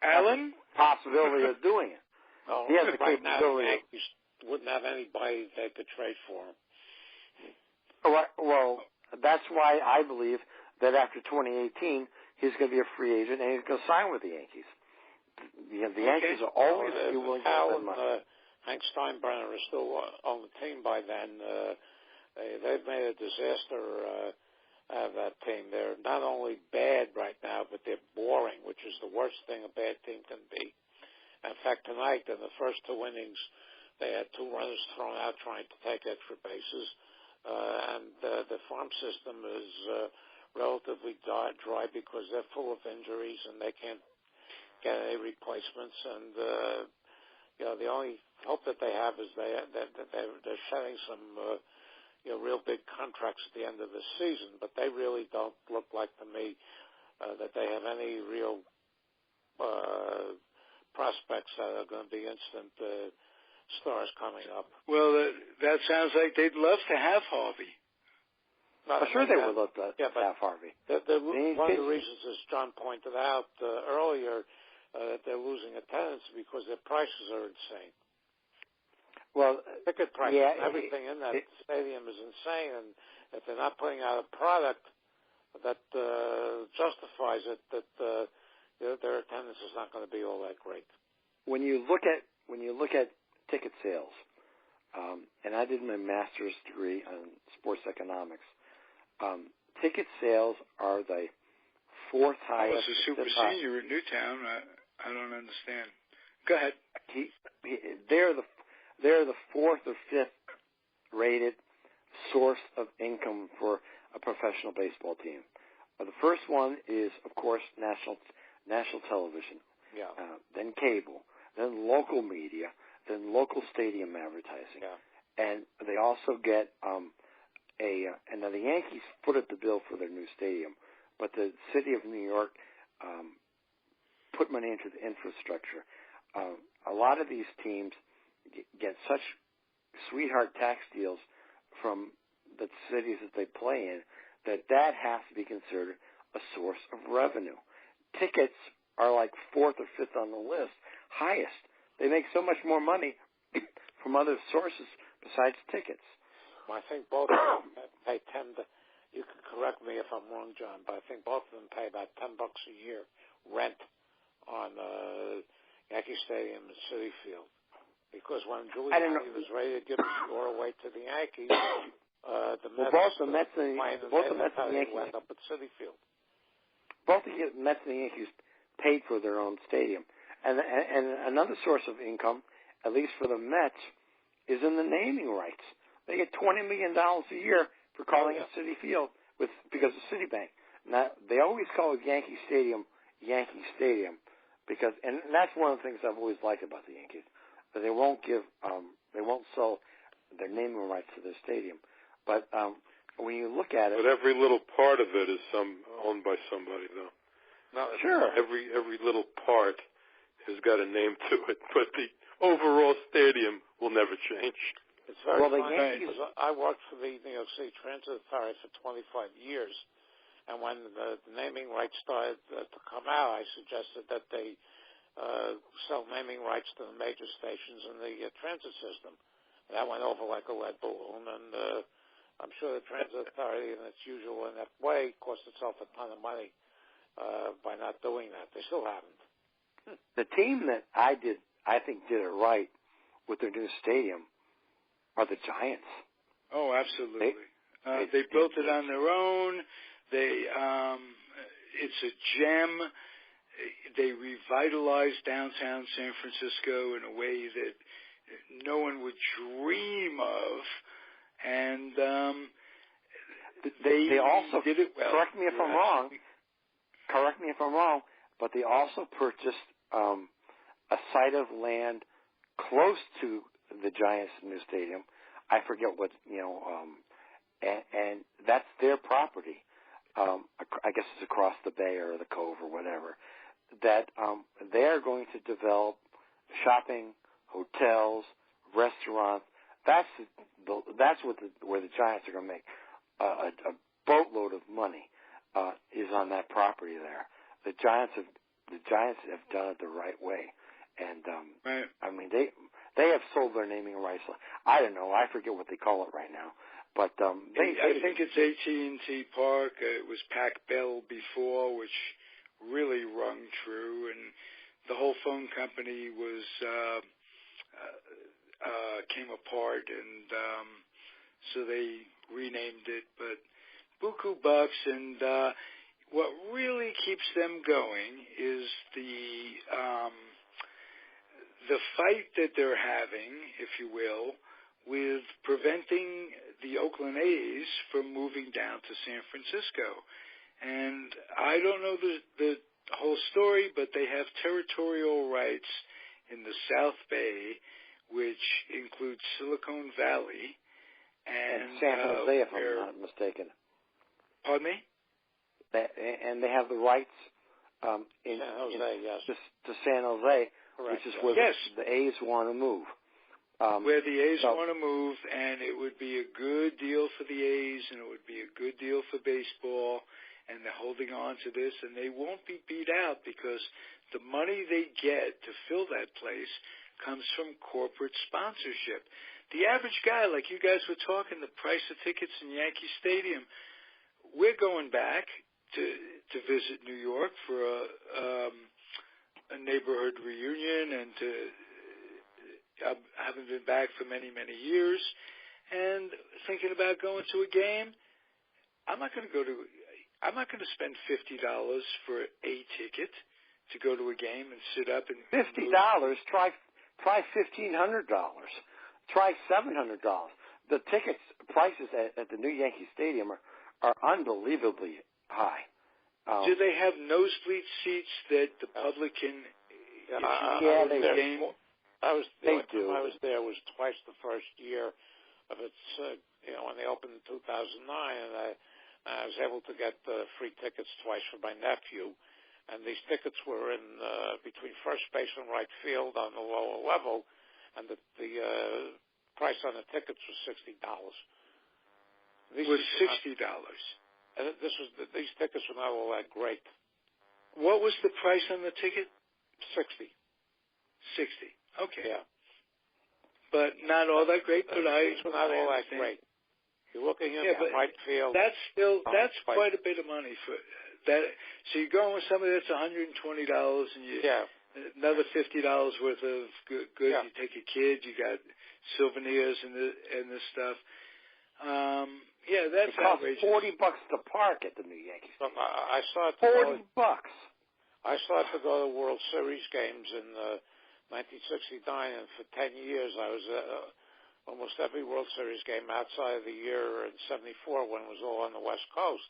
Alan possibility of doing it. Oh, he has the right now, the capability. Yankees wouldn't have anybody they could trade for him. Well, that's why I believe that after 2018, he's going to be a free agent and he's going to sign with the Yankees. The Yankees are always willing to spend money. Hank Steinbrenner is still on the team by then. They've made a disaster out of that team. They're not only bad right now, but they're boring, which is the worst thing a bad team can be. In fact, tonight, in the first two innings, they had 2 runners thrown out trying to take extra bases. And the farm system is relatively dry because they're full of injuries and they can't get any replacements. And, the only hope that they have is they're shedding some real big contracts at the end of the season, but they really don't look like to me that they have any real prospects that are going to be instant stars coming up. Well, that sounds like they'd love to have Harvey. I'm sure they would love to have Harvey. One of the reasons, as John pointed out earlier, that they're losing attendance because their prices are insane. Well, ticket prices, everything in that stadium is insane, and if they're not putting out a product that justifies it, that their attendance is not going to be all that great. when you look at ticket sales, and I did my master's degree on sports economics. Ticket sales are the fourth highest. I was a super senior at Newtown. I don't understand. Go ahead. They're the fourth or fifth rated source of income for a professional baseball team. The first one is, of course, national television. Yeah. Then cable. Then local media. Then local stadium advertising. Yeah. And they also get and now the Yankees foot at the bill for their new stadium, but the city of New York put money into the infrastructure. A lot of these teams get such sweetheart tax deals from the cities that they play in that has to be considered a source of revenue. Tickets are like fourth or fifth on the list, highest. They make so much more money from other sources besides tickets. I think both of them pay you can correct me if I'm wrong, John, but I think both of them pay about $10 a year rent on Yankee Stadium and Citi Field. Because when Giuliani was ready to give the score away to the Yankees, both the Mets and the Yankees went up at Citi Field. Both the Mets and the Yankees paid for their own stadium. And another source of income, at least for the Mets, is in the naming rights. They get $20 million a year for calling it Citi Field because of Citibank. Now, they always call it Yankee Stadium because, and that's one of the things I've always liked about the Yankees. That they won't sell their naming rights to their stadium. But when you look at it, but every little part of it is owned by somebody, though. No, sure. Every little part has got a name to it, but the overall stadium will never change. It's very funny because I worked for the New York City Transit Authority for 25 years, and when the naming rights started to come out, I suggested that they sell naming rights to the major stations in the transit system. That went over like a lead balloon, and I'm sure the Transit Authority, in its usual inept way, cost itself a ton of money by not doing that. They still haven't. The team that I think did it right with their new stadium are the Giants. Oh, absolutely. They built it on their own. It's a gem. They revitalized downtown San Francisco in a way that no one would dream of, and they also did it well. Correct me if I'm wrong, but they also purchased a site of land close to the Giants' new stadium. I forget what, and that's their property. I guess it's across the bay or the cove or whatever. That they're going to develop shopping, hotels, restaurants. That's where the Giants are going to make a boatload of money. Is on that property there. The Giants have done it the right way, and right. I mean they have sold their naming rights. I don't know. I forget what they call it right now, but I think it's AT&T Park. It was Pac Bell before, which really rung true, and the whole phone company was came apart, and so they renamed it. But buku bucks, and what really keeps them going is the fight that they're having, if you will, with preventing the Oakland A's from moving down to San Francisco. And I don't know the whole story, but they have territorial rights in the South Bay, which includes Silicon Valley and San Jose, if I'm not mistaken. Pardon me? And they have the rights in San Jose, yes. to San Jose, correct, which is where the A's want to move. Where the A's want to move, and it would be a good deal for the A's, and it would be a good deal for baseball, and they're holding on to this, and they won't be beat out because the money they get to fill that place comes from corporate sponsorship. The average guy, like you guys were talking, the price of tickets in Yankee Stadium, we're going back to visit New York for a neighborhood reunion, and I haven't been back for many, many years, and thinking about going to a game. I'm not going to spend $50 for a ticket to go to a game and sit up and $50. Try $1,500. Try $700. The tickets prices at the new Yankee Stadium are unbelievably high. Do they have nosebleed seats that the public can? They do. I was there was twice the first year of its. When they opened in 2009, and I was able to get free tickets twice for my nephew. And these tickets were in between first base and right field on the lower level, and the price on the tickets was $60. Was $60? And these tickets were not all that great. What was the price on the ticket? $60. Okay. Yeah. But not all that great. But these were not all that great. You're looking in right field. That's quite a bit of money for that. So you're going with somebody that's $120, and you another $50 worth of good. Yeah. You take a kid. You got souvenirs and this stuff. That's outrageous. It costs $40 to park at the new Yankee Stadium. I saw it. $40. I started to go to World Series games in 1969, and for 10 years I was almost every World Series game outside of the year in '74 when it was all on the West Coast.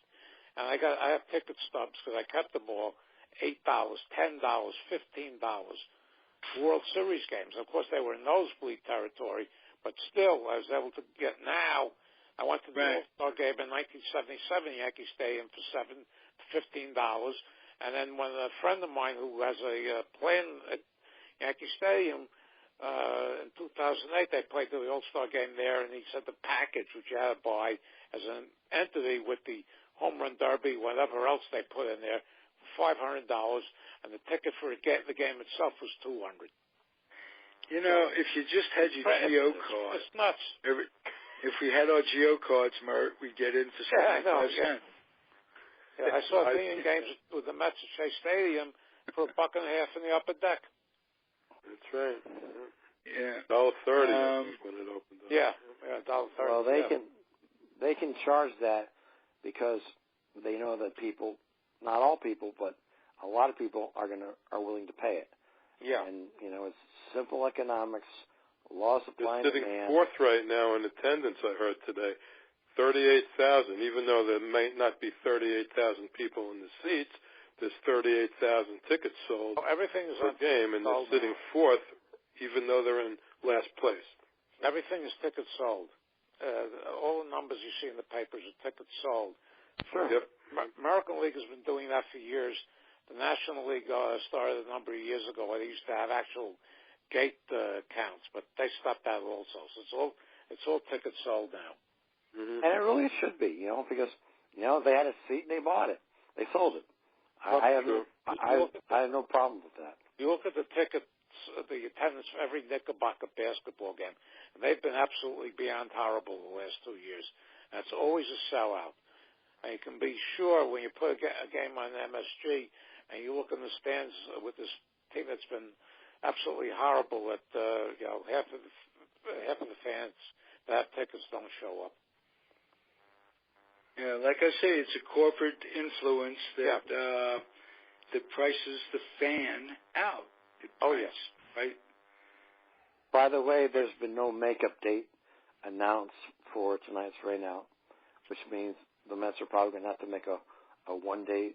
And I have ticket stubs because I kept them all, $8, $10, $15. World Series games. Of course, they were nosebleed territory, but still, I was able to get now. I went to the All-Star game in 1977, Yankee Stadium for $15. And then when a friend of mine who has a plan at Yankee Stadium, in 2008, they played the All-Star game there, and he said the package, which you had to buy as an entity with the home run derby, whatever else they put in there, $500, and the ticket for the game itself was $200. If you just had your Geo card, it's nuts. If we had our Geo cards, Mert, we'd get in for 75 cents. Yeah, I saw Indian games with the Mets at Shea Stadium for $1.50 in the upper deck. That's right. Yeah. $1.30 when it opened up. Yeah, $1.30. Well, they can charge that because they know that people, not all people, but a lot of people are willing to pay it. Yeah. And it's simple economics, law of supply and They're sitting demand. fourth right now in attendance. I heard today, 38,000. Even though there might not be 38,000 people in the seats, there's 38,000 tickets sold. Everything is per game, and they're sitting fourth, even though they're in last place. Everything is tickets sold. All the numbers you see in the papers are tickets sold. Sure. Yep. American League has been doing that for years. The National League started a number of years ago where they used to have actual gate counts, but they stopped that also. So it's all tickets sold now. Mm-hmm. And it really should be, because they had a seat and they bought it, they sold it. I have no problem with that. You look at the tickets, the attendance for every Knickerbocker basketball game, and they've been absolutely beyond horrible the last 2 years. And it's always a sellout. And you can be sure when you put a game on MSG and you look in the stands with this team that's been absolutely horrible, that half of the fans that have tickets don't show up. Yeah, like I say, it's a corporate influence that prices the fan out. Yes. Right. By the way, there's been no makeup date announced for tonight's rainout, which means the Mets are probably going to have to make a one-day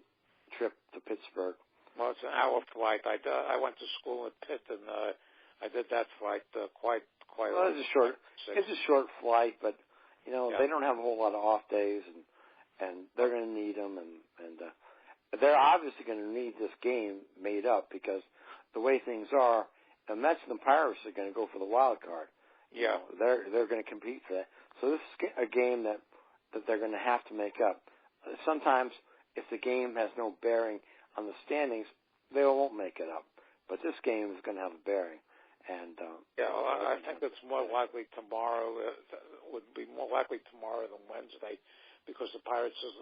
trip to Pittsburgh. Well, it's an hour flight. I went to school at Pitt, and I did that flight quite. Well, it's a short flight, but they don't have a whole lot of off days, and they're going to need them, and they're obviously going to need this game made up because the way things are, the Mets and the Pirates are going to go for the wild card. Yeah, they're going to compete for that. So this is a game that they're going to have to make up. Sometimes, if the game has no bearing on the standings, they won't make it up. But this game is going to have a bearing. And I think it's more likely tomorrow. Would be more likely tomorrow than Wednesday, because the Pirates, as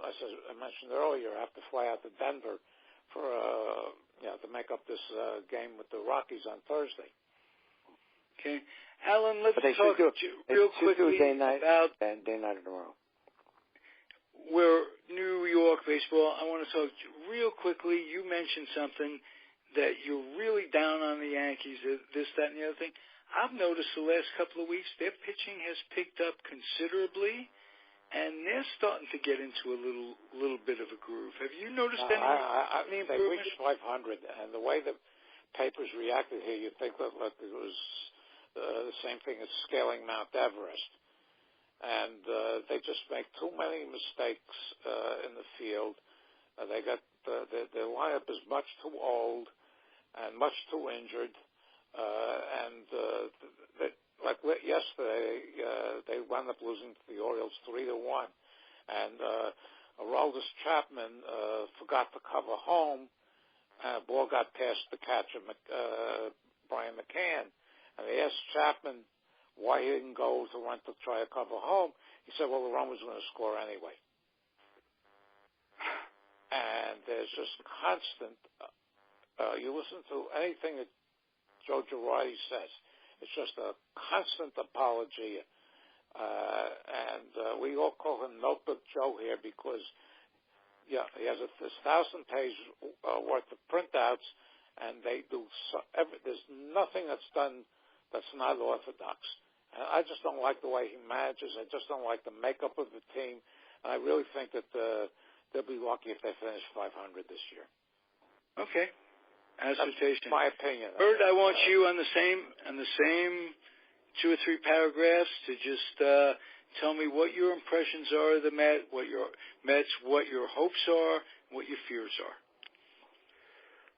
I mentioned earlier, have to fly out to Denver for to make up this game with the Rockies on Thursday. Okay, Alan, let's talk real quickly about day night tomorrow. We're New York baseball. I want to talk real quickly. You mentioned something that you're really down on the Yankees, this, that, and the other thing. I've noticed the last couple of weeks their pitching has picked up considerably, and they're starting to get into a little bit of a groove. Have you noticed any improvement? They reached 500, and the way the papers reacted here, you'd think that it was the same thing as scaling Mount Everest. And they just make too many mistakes in the field. They got their lineup is much too old and much too injured. Like yesterday, they wound up losing to the Orioles 3-1, and Aroldis Chapman forgot to cover home. Ball got past the catcher, Brian McCann, and they asked Chapman why he didn't go to run to try to cover home. He said, "Well, the run was going to score anyway." And there's just constant. You listen to anything that Joe Girardi says. It's just a constant apology. And we all call him Notebook Joe here because, he has 1,000 pages worth of printouts, and they do. There's nothing that's done that's not orthodox. And I just don't like the way he manages. I just don't like the makeup of the team. And I really think that they'll be lucky if they finish 500 this year. Okay. Assertion. That's my opinion. Bert, I want you on the same 2 or 3 paragraphs to just tell me what your impressions are of the Mets, what your hopes are, what your fears are.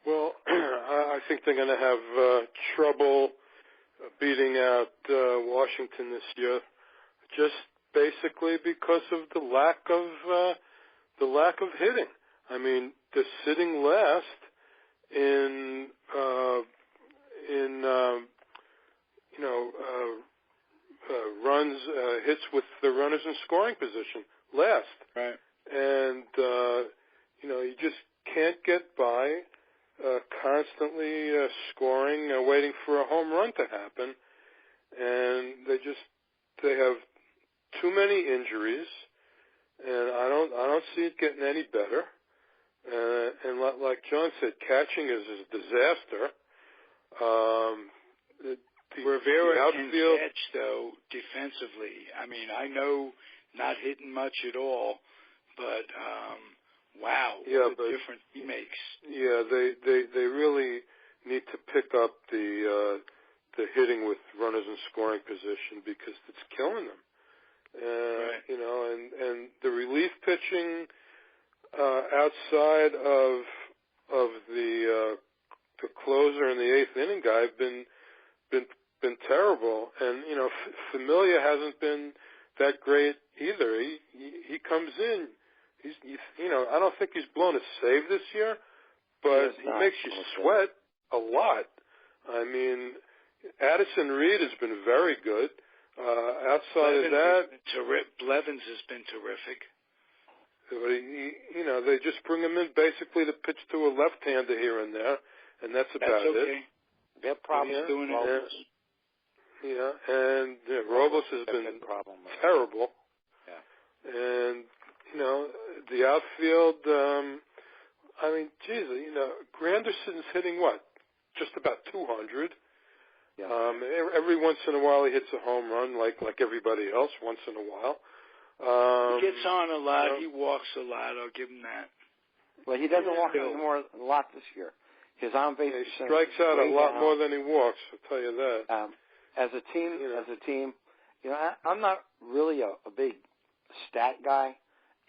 Well, I think they're going to have trouble beating out Washington this year, just basically because of the lack of hitting. I mean, they're sitting last in runs, hits with the runners in scoring position, last. Right. And, you just can't get by constantly scoring, waiting for a home run to happen. And they have too many injuries, and I don't see it getting any better. And like John said, catching is a disaster. Rivera can catch, though, defensively. I mean, I know not hitting much at all, but wow, what a difference he makes. Yeah, they really need to pick up the hitting with runners in scoring position because it's killing them. Right. And the relief pitching outside of the closer in the 8th inning guy have been terrible, and Familia hasn't been that great either. He comes in, I don't think he's blown a save this year, but he makes you sweat a lot. I mean, Addison Reed has been very good. Outside of that, Blevins has been terrific. But they just bring him in basically to pitch to a left-hander here and there, and that's about it. Their problem is doing it. Yeah, and Robles has been terrible. Yeah. And, the outfield, Granderson's hitting what? Just about 200. Yeah. Every once in a while he hits a home run like everybody else once in a while. He gets on a lot. He walks a lot. I'll give him that. Well, he doesn't walk anymore a lot this year. His on-base he strikes out a lot more than he walks. I'll tell you that. As a team, I'm not really a big stat guy.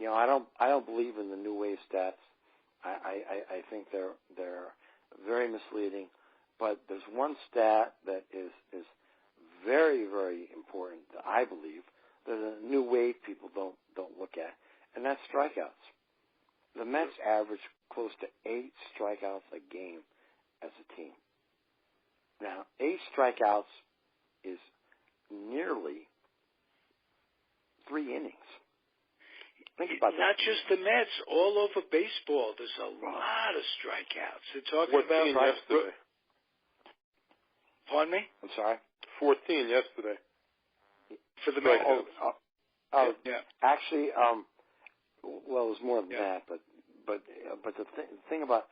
I don't believe in the new wave stats. I think they're very misleading. But there's one stat that is very, very important that I believe that the new wave people don't look at, and that's strikeouts. The Mets average close to 8 strikeouts a game as a team. Now, 8 strikeouts is nearly 3 innings. Think about not that. just the Mets, all over baseball. There's a lot of strikeouts. They're talking 14 about yesterday. Pardon me? I'm sorry? 14 yesterday. For the Mets. Yeah. Actually, well, it was more than that, but the thing about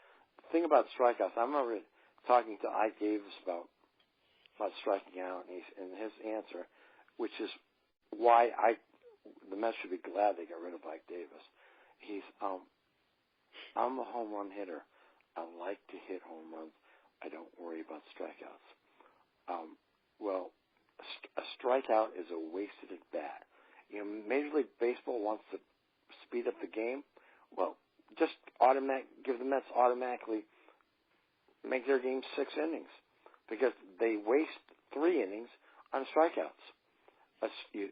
strikeouts, I remember talking to Ike Davis about striking out, and his answer, which is why the Mets should be glad they got rid of Ike Davis. He's I'm a home run hitter. I like to hit home runs. I don't worry about strikeouts. Well, a strikeout is a wasted at bat. You know, Major League Baseball wants to speed up the game. Well, just give the Mets automatically make their game 6 innings, because they waste 3 innings on strikeouts. You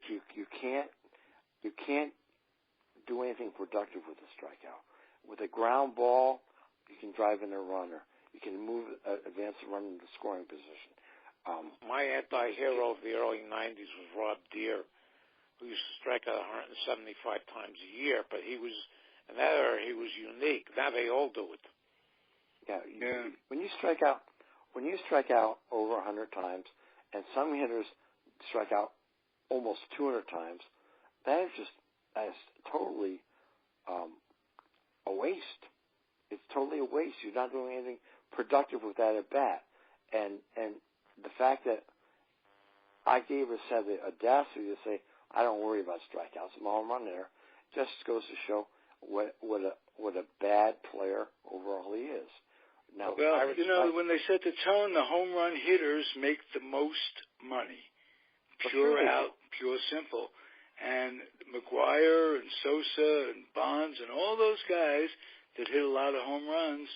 can't do anything productive with a strikeout. With a ground ball, you can drive in a runner. You can advance the runner into scoring position. My anti-hero of the early 90s was Rob Deere, who used to strike out 175 times a year, but in that era, he was unique. Now they all do it. Yeah. When you strike out over 100 times, and some hitters strike out almost 200 times, that is totally a waste. It's totally a waste. You're not doing anything productive with that at bat. And the fact that Ike Davis had the audacity to say, "I don't worry about strikeouts, I'm a home run hitter," just goes to show what a bad player overall he is. Now, well, when they set the tone, the home run hitters make the most money. Pure out, pure simple. And McGuire and Sosa and Bonds and all those guys that hit a lot of home runs,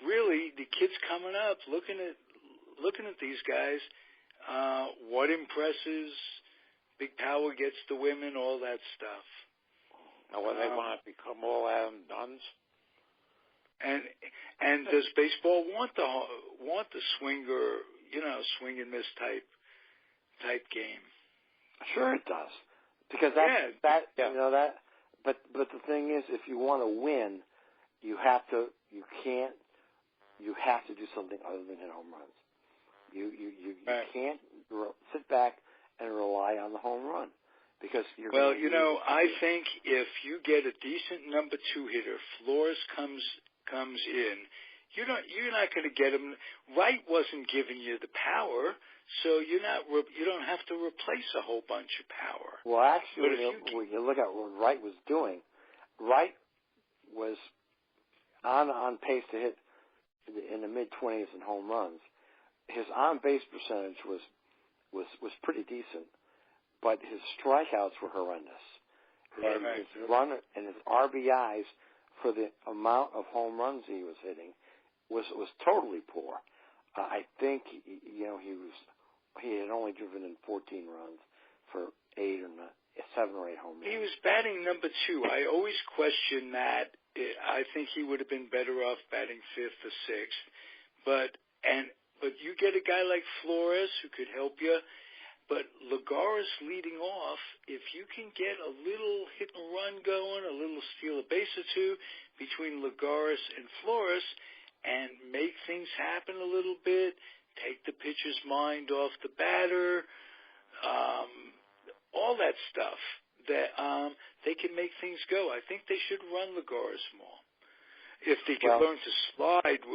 really, the kids coming up, looking at these guys, what impresses, big power gets the women, all that stuff. Now, when they want to become all Adam Duns. And does baseball want the swinger, swing and miss type game? Sure, it does, because But the thing is, if you want to win, you have to do something other than hit home runs. You can't sit back and rely on the home run, because you're. Well, I think if you get a decent number 2 hitter, Flores comes in, you're not going to get him. Wright wasn't giving you the power, so you don't have to replace a whole bunch of power. Well, actually, when you look at what Wright was doing, Wright was on pace to hit in the mid-20s in home runs. His on-base percentage was pretty decent, but his strikeouts were horrendous. And his RBIs for the amount of home runs he was hitting was totally poor. I think he had only driven in 14 runs for 7 or 8 home runs. He was batting number 2. I always question that. I think he would have been better off batting 5th or 6th. But you get a guy like Flores who could help you. But Lagares leading off, if you can get a little hit and run going, a little steal a base or 2 between Lagares and Flores, and make things happen a little bit, take the pitcher's mind off the batter, all that stuff, that they can make things go. I think they should run Lagares more. If they can learn to slide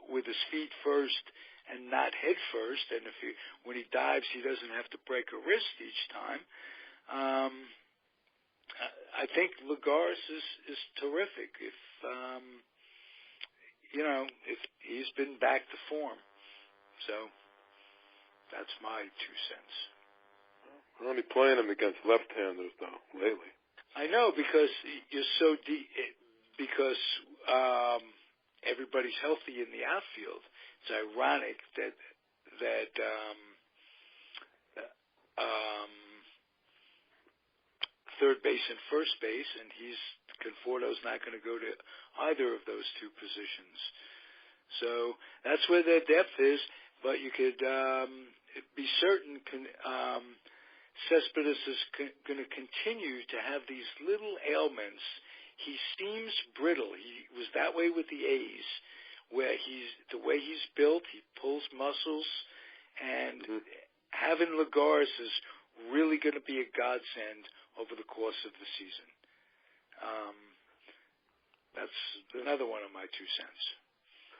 with his feet first and not head first, and when he dives, he doesn't have to break a wrist each time. I think Lagares is terrific. If he's been back to form, so that's my 2 cents. We're only playing him against left-handers though lately. I know, because you're so deep. Because everybody's healthy in the outfield. It's ironic that third base and first base, and Conforto's not going to go to either of those 2 positions. So that's where their depth is. But you could be certain Cespedes is going to continue to have these little ailments. He seems brittle. He was that way with the A's, where the way he's built, he pulls muscles, and having Lagares is really going to be a godsend over the course of the season. That's another one of my 2 cents.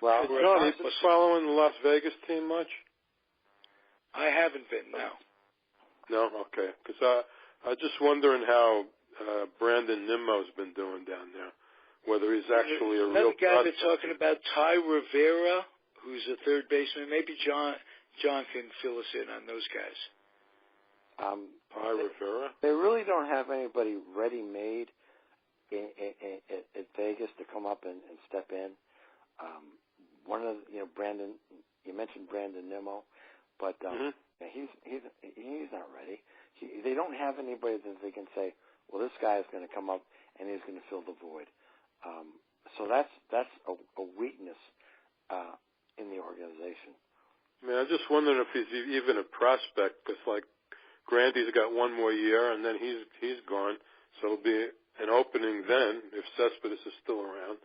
Well, John, have you been following the Las Vegas team much? I haven't been, no. No? Okay. Because I was just wondering how Brandon Nimmo's been doing down there, whether he's actually a real prospect. Another guy they're talking about, Ty Rivera, who's a third baseman. Maybe John can fill us in on those guys. Ty Rivera? They really don't have anybody ready-made at Vegas to come up and step in. One of Brandon, you mentioned Brandon Nimmo, but he's not ready. They don't have anybody that they can say, well, this guy is going to come up and he's going to fill the void. So that's a weakness in the organization. I mean, I'm just wondering if he's even a prospect, because like Grandy's got 1 more year and then he's gone, so it'll be an opening then if Cespedes is still around.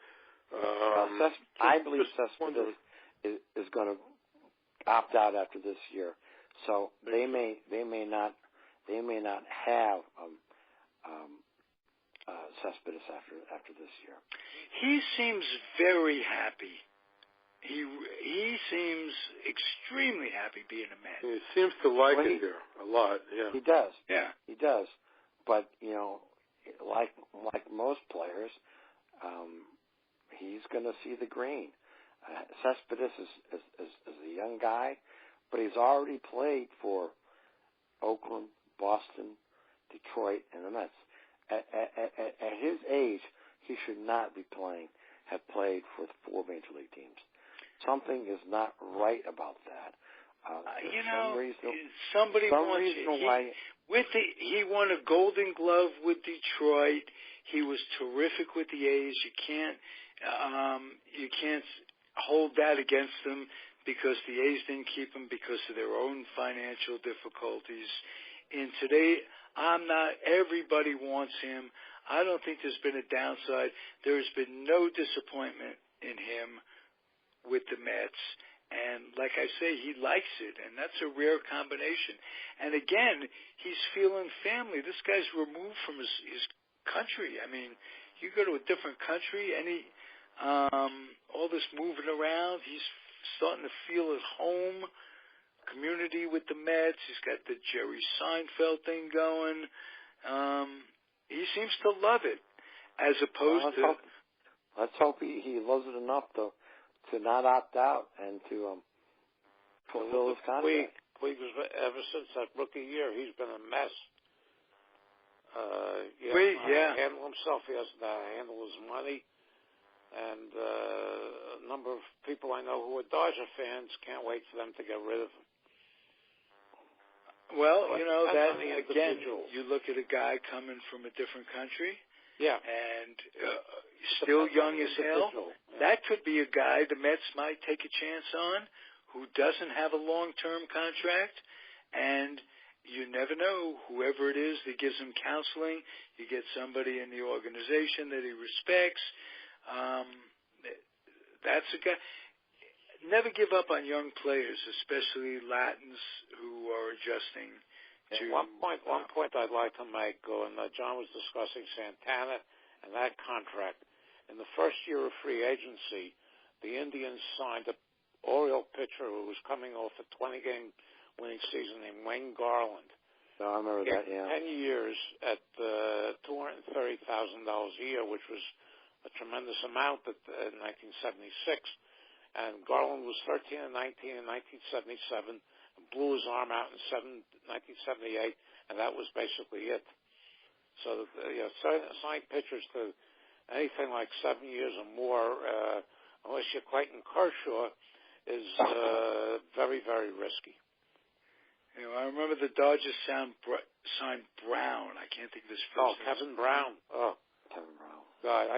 I believe Cespedes is going to opt out after this year, so they may not have Cespedes after this year. He seems very happy. He seems extremely happy being a Met. He seems to like it here a lot. Yeah, he does. Yeah, he does. But like most players, he's going to see the green. Cespedes is a young guy, but he's already played for Oakland, Boston, Detroit, and the Mets. At his age, he should not have played for the 4 major league teams. Something is not right about that. Somebody wants it. He won a Golden Glove with Detroit. He was terrific with the A's. You can't hold that against them because the A's didn't keep him because of their own financial difficulties. And today, everybody wants him. I don't think there's been a downside. There's been no disappointment in him with the Mets. And like I say, he likes it, and that's a rare combination. And again, he's feeling family. This guy's removed from his country. I mean, you go to a different country, and all this moving around, he's starting to feel at home. Community with the Mets. He's got the Jerry Seinfeld thing going. He seems to love it, as opposed to. Let's hope he loves it enough to not opt out and to fulfill his contract. Ever since that rookie year, he's been a mess. Handle himself. He doesn't handle his money. And a number of people I know who are Dodger fans can't wait for them to get rid of him. Well, that again, you look at a guy coming from a different country, and still young as hell. Yeah. That could be a guy the Mets might take a chance on, who doesn't have a long-term contract, and you never know. Whoever it is that gives him counseling, you get somebody in the organization that he respects. That's a guy. Never give up on young players, especially Latins who are adjusting to. One point I'd like to make, and John was discussing Santana and that contract. In the first year of free agency, the Indians signed an Oriole pitcher who was coming off a 20-game winning season named Wayne Garland. No, I remember that, yeah. 10 years at $230,000 a year, which was a tremendous amount in 1976. And Garland was 13 and 19 in 1977, and blew his arm out in 1978, and that was basically it. So, signing pitchers to anything like 7 years or more, unless you're Clayton Kershaw, is very, very risky. I remember the Dodgers signed Brown. I can't think of his first name. Kevin Brown. Kevin Brown. God,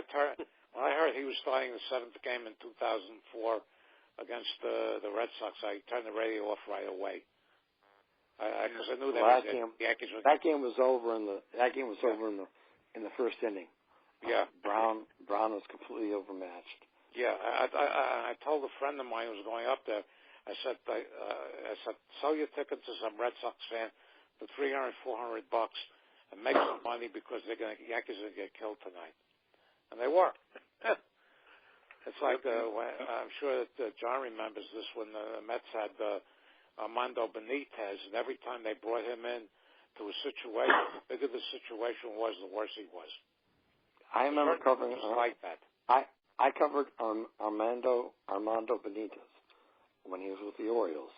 when I heard he was starting the 7th game in 2004 against the Red Sox, I turned the radio off right away. Because I knew that game was over in the first inning. Yeah. Brown was completely overmatched. Yeah, I told a friend of mine who was going up there. I said, sell your tickets to some Red Sox fan for $300-400 and make some money because Yankees are going to get killed tonight, and they were. It's like I'm sure that John remembers this when the Mets had Armando Benitez, and every time they brought him in to a situation, the bigger the situation was, the worse he was. I remember covering like that. I covered Armando Benitez when he was with the Orioles,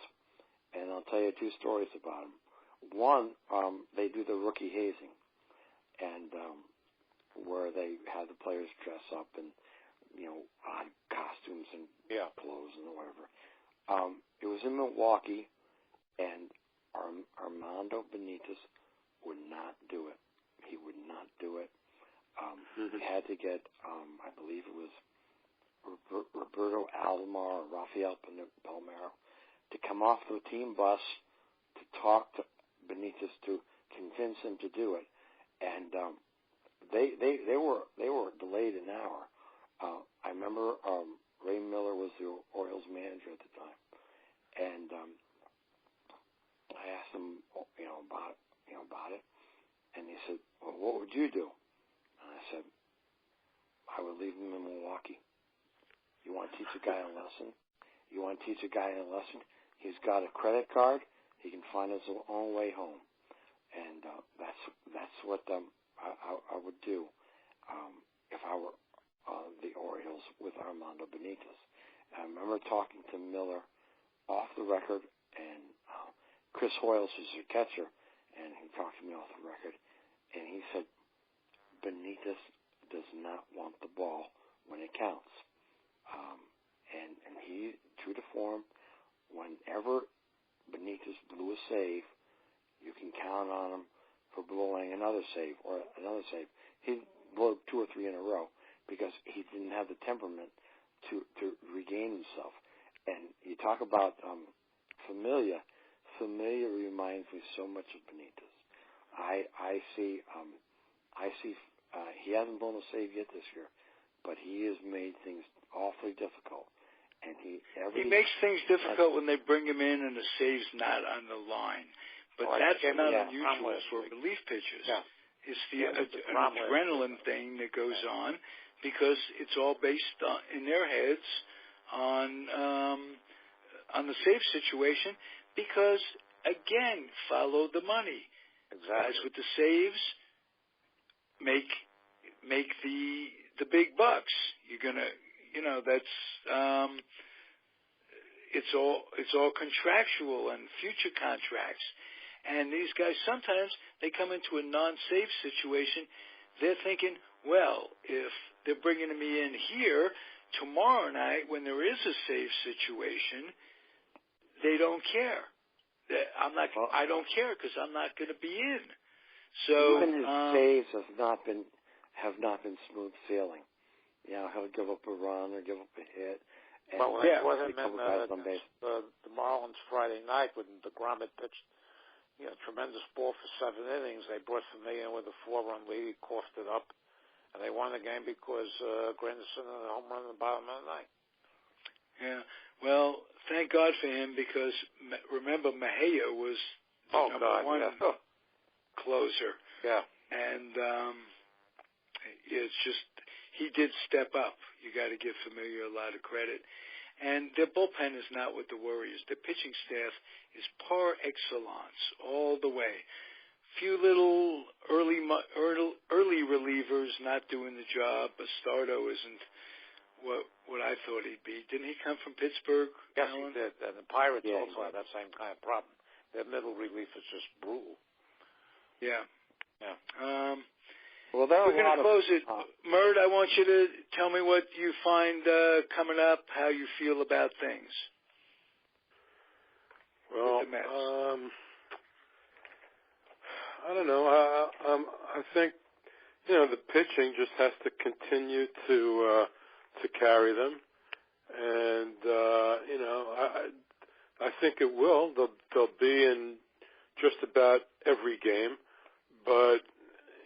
and I'll tell you two stories about him. One, they do the rookie hazing, and where they had the players dress up in, odd costumes and clothes and whatever. It was in Milwaukee, and Armando Benitez would not do it. He would not do it. He had to get, I believe it was Roberto Alomar or Rafael Palmeiro to come off the team bus to talk to Benitez to convince him to do it, and they were delayed an hour. I remember Ray Miller was the Orioles manager at the time, and I asked him, about it, and he said, "Well, what would you do?" And I said, "I would leave him in Milwaukee. You want to teach a guy a lesson? He's got a credit card. He can find his own way home." And that's what I would do if I were the Orioles with Armando Benitez. And I remember talking to Miller off the record, and Chris Hoyles was your catcher, and he talked to me off the record, and he said, Benitez does not want the ball when it counts. And he, true to form, whenever Benitez blew a save, you can count on him for blowing another save. He'd blow 2 or 3 in a row because he didn't have the temperament to regain himself. And you talk about Familia. Familia reminds me so much of Benitez. I see he hasn't blown a save yet this year, but he has made things awfully difficult. And he makes things difficult when they bring him in and the save's not on the line. But that's not unusual for relief pitchers. Yeah. It's an adrenaline thing that goes on because it's all based in their heads on the save situation because, again, follow the money. Exactly. Guys with the saves make the big bucks. You're gonna, that's it's all contractual and future contracts. And these guys, sometimes they come into a non-save situation. They're thinking, well, if they're bringing me in here tomorrow night when there is a save situation, they don't care. I don't care because I'm not going to be in. So even his saves have not been smooth sailing. He'll give up a run or give up a hit. And well, it wasn't the Marlins Friday night when DeGrom had pitched tremendous ball for 7 innings. They brought Familia in with a 4-run lead. He coughed it up, and they won the game because Granderson had a home run in the bottom of the ninth. Yeah, well, thank God for him because remember Mejia was the number one closer. Yeah, and it's just he did step up. You got to give Familia a lot of credit. And their bullpen is not what the worry is. Their pitching staff is par excellence all the way. Few little early relievers not doing the job. Bastardo isn't what I thought he'd be. Didn't he come from Pittsburgh? Yes, Alan? he did. And the Pirates also have that same kind of problem. Their middle relief is just brutal. Yeah. Well, we're going to close it. Mert, I want you to tell me what you find coming up, how you feel about things. Well, I don't know. I think the pitching just has to continue to carry them, and I think it will. They'll be in just about every game. But,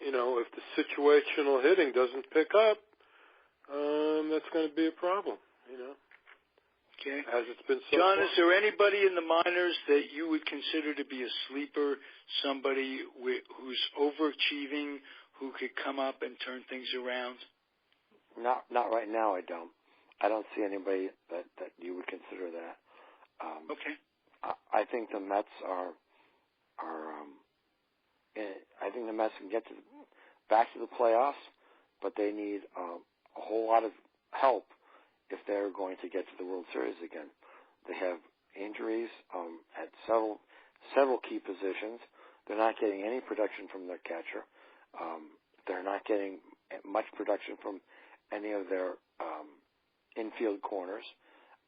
if the situational hitting doesn't pick up, that's going to be a problem, Okay. as it's been so John, far. is there anybody in the minors that you would consider to be a sleeper, somebody who's overachieving, who could come up and turn things around? Not right now. I don't see anybody that you would consider that. Okay. I think the Mets are. I think the Mets can get back to the playoffs, but they need a whole lot of help if they're going to get to the World Series again. They have injuries at several key positions. They're not getting any production from their catcher. They're not getting much production from any of their infield corners.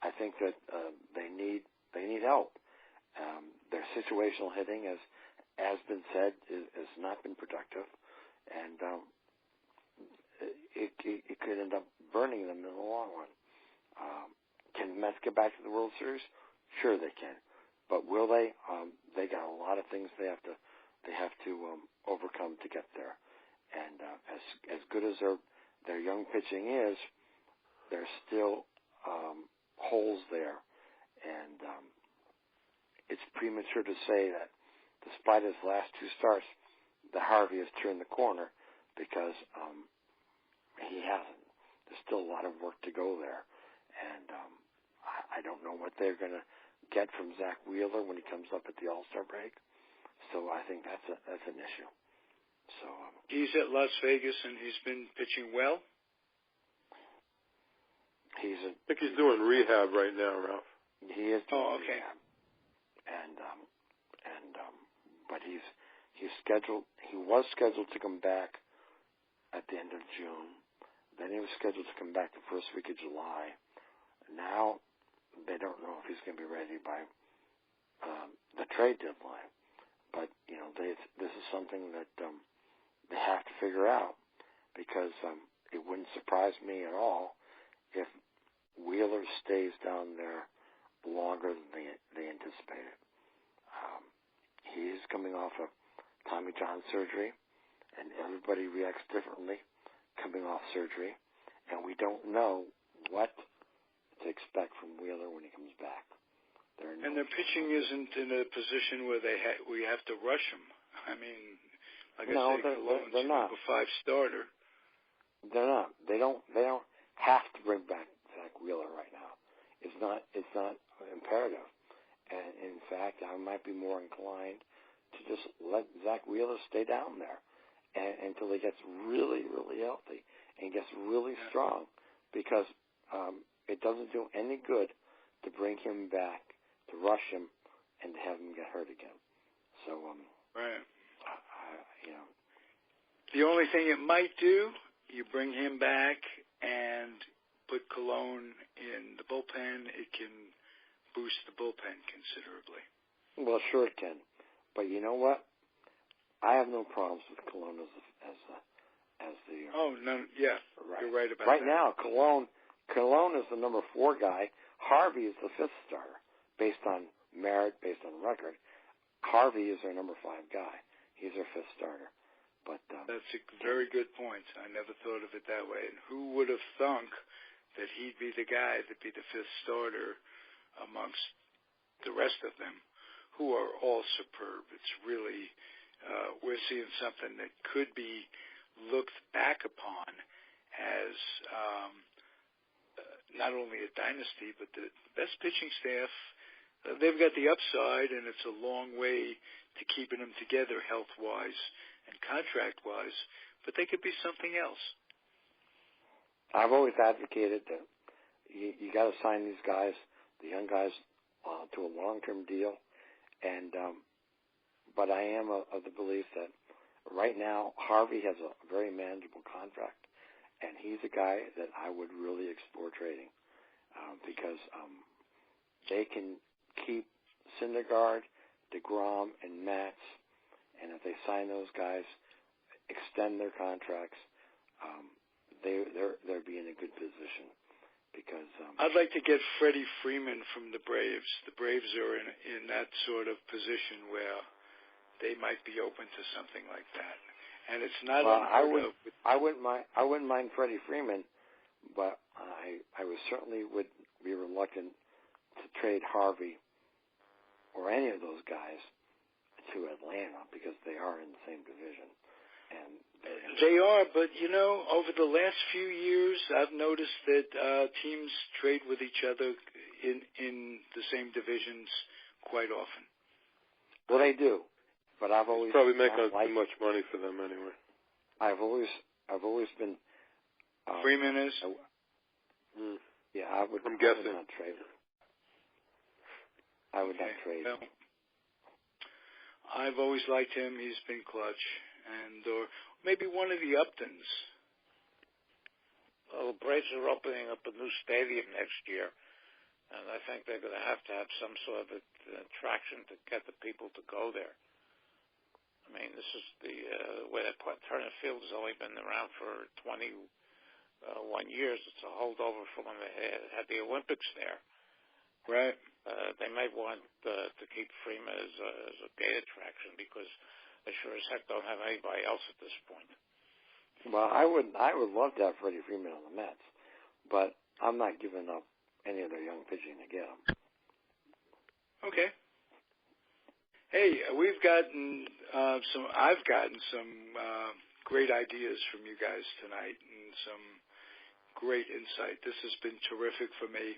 I think that they need help. Their situational hitting, as been said, has not been productive, and it could end up burning them in the long run. Can the Mets get back to the World Series? Sure, they can, but will they? They got a lot of things they have to overcome to get there. And as good as their young pitching is, there's still holes there, and it's premature to say that despite his last two starts, that Harvey has turned the corner, because he hasn't. There's still a lot of work to go there, and I don't know what they're going to get from Zach Wheeler when he comes up at the All-Star break. So I think that's an issue. So he's at Las Vegas and he's been pitching well. I think he's doing rehab right now, Ralph. He is doing okay. rehab. But he's scheduled. He was scheduled to come back at the end of June. Then he was scheduled to come back the first week of July. Now they don't know if he's going to be ready by the trade deadline. But this is something that they have to figure out, because it wouldn't surprise me at all if Wheeler stays down there longer than they anticipated. He's coming off of Tommy John surgery, and everybody reacts differently coming off surgery, and we don't know what to expect from Wheeler when he comes back. And their pitching isn't in a position where we have to rush him. I mean, like I said, they're not. A 5 starter. They're not. They don't have to bring back Zach Wheeler right now. It's not imperative. And in fact, I might be more inclined to just let Zach Wheeler stay down there until he gets really, really healthy and gets really strong, because it doesn't do any good to bring him back, to rush him, and to have him get hurt again. So, right. The only thing it might do, you bring him back and put Cologne in the bullpen, it can boost the bullpen considerably. Well, sure it can. But you know what? I have no problems with Cologne as the. Oh no! Yeah, right. You're right about right that. Right now, Cologne is the number 4 guy. Harvey is the 5th starter, based on merit, based on record. Harvey is their number 5 guy. He's their 5th starter. But that's a very good point. I never thought of it that way. And who would have thunk that he'd be the guy that'd be the 5th starter amongst the rest of them, who are all superb. It's really, we're seeing something that could be looked back upon as not only a dynasty, but the best pitching staff. They've got the upside, and it's a long way to keeping them together health-wise and contract-wise, but they could be something else. I've always advocated that you got to sign these guys, the young guys, to a long-term deal, and but I am of the belief that right now Harvey has a very manageable contract, and he's a guy that I would really explore trading, because they can keep Syndergaard, DeGrom, and Matz, and if they sign those guys, extend their contracts, they'll be in a good position. Because I'd like to get Freddie Freeman from the Braves. The Braves are in that sort of position where they might be open to something like that. And it's not well, unheard of. I wouldn't mind Freddie Freeman, but I certainly would be reluctant to trade Harvey or any of those guys to Atlanta because they are in the same division. And they are, but over the last few years, I've noticed that teams trade with each other in the same divisions quite often. Well, they do, but I've always probably making too much money for them anyway. I've always been. Freeman is. Yeah, I would. I'm guessing. I would not trade. I would not trade. Well, I've always liked him. He's been clutch, or maybe one of the Uptons. Well, the Braves are opening up a new stadium next year, and I think they're going to have some sort of attraction to get the people to go there. I mean, this is the way that Turner Field has only been around for 21 years. It's a holdover from when they had the Olympics there. Right. They may want to keep Freeman as a gate attraction because they sure as heck don't have anybody else at this point. Well, I would love to have Freddie Freeman on the Mets, but I'm not giving up any of their young pitching to get him. Okay. Hey, I've gotten some great ideas from you guys tonight and some great insight. This has been terrific for me.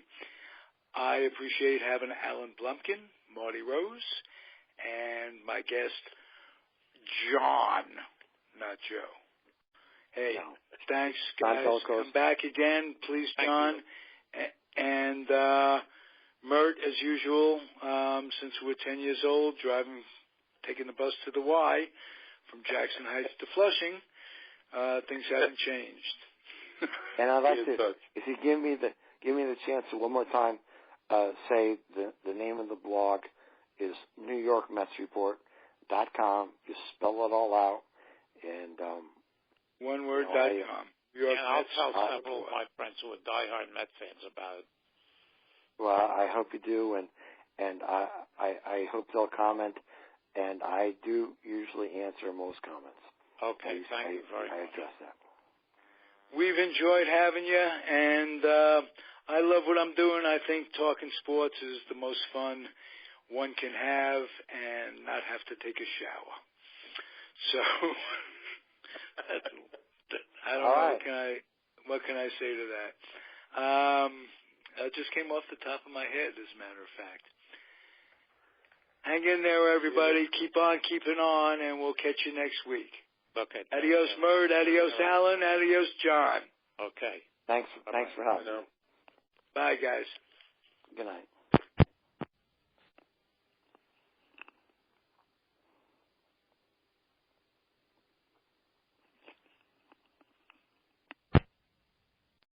I appreciate having Alan Blumkin, Marty Rose, and my guest, John, not Joe. Hey, thanks, guys. Come back again, please, John. And Mert, as usual, since we're 10 years old, taking the bus to the Y from Jackson Heights to Flushing, things haven't changed. And I'd like to, if you give me the chance to one more time, say the name of the blog is NewYorkMetsReport.com. Just spell it all out, and one word, .com. And I'll tell several of my friends who are diehard Met fans about it. Well, I hope you do, and I hope they'll comment, and I do usually answer most comments. Okay, thank you very much. I address that. We've enjoyed having you, and I love what I'm doing. I think talking sports is the most fun one can have and not have to take a shower. So I don't know. What can I say to that? It just came off the top of my head, as a matter of fact. Hang in there, everybody. Keep on keeping on, and we'll catch you next week. Okay. Adios, Mert. Adios, Alan. Adios, John. Okay. Thanks for having me. Bye, guys. Good night.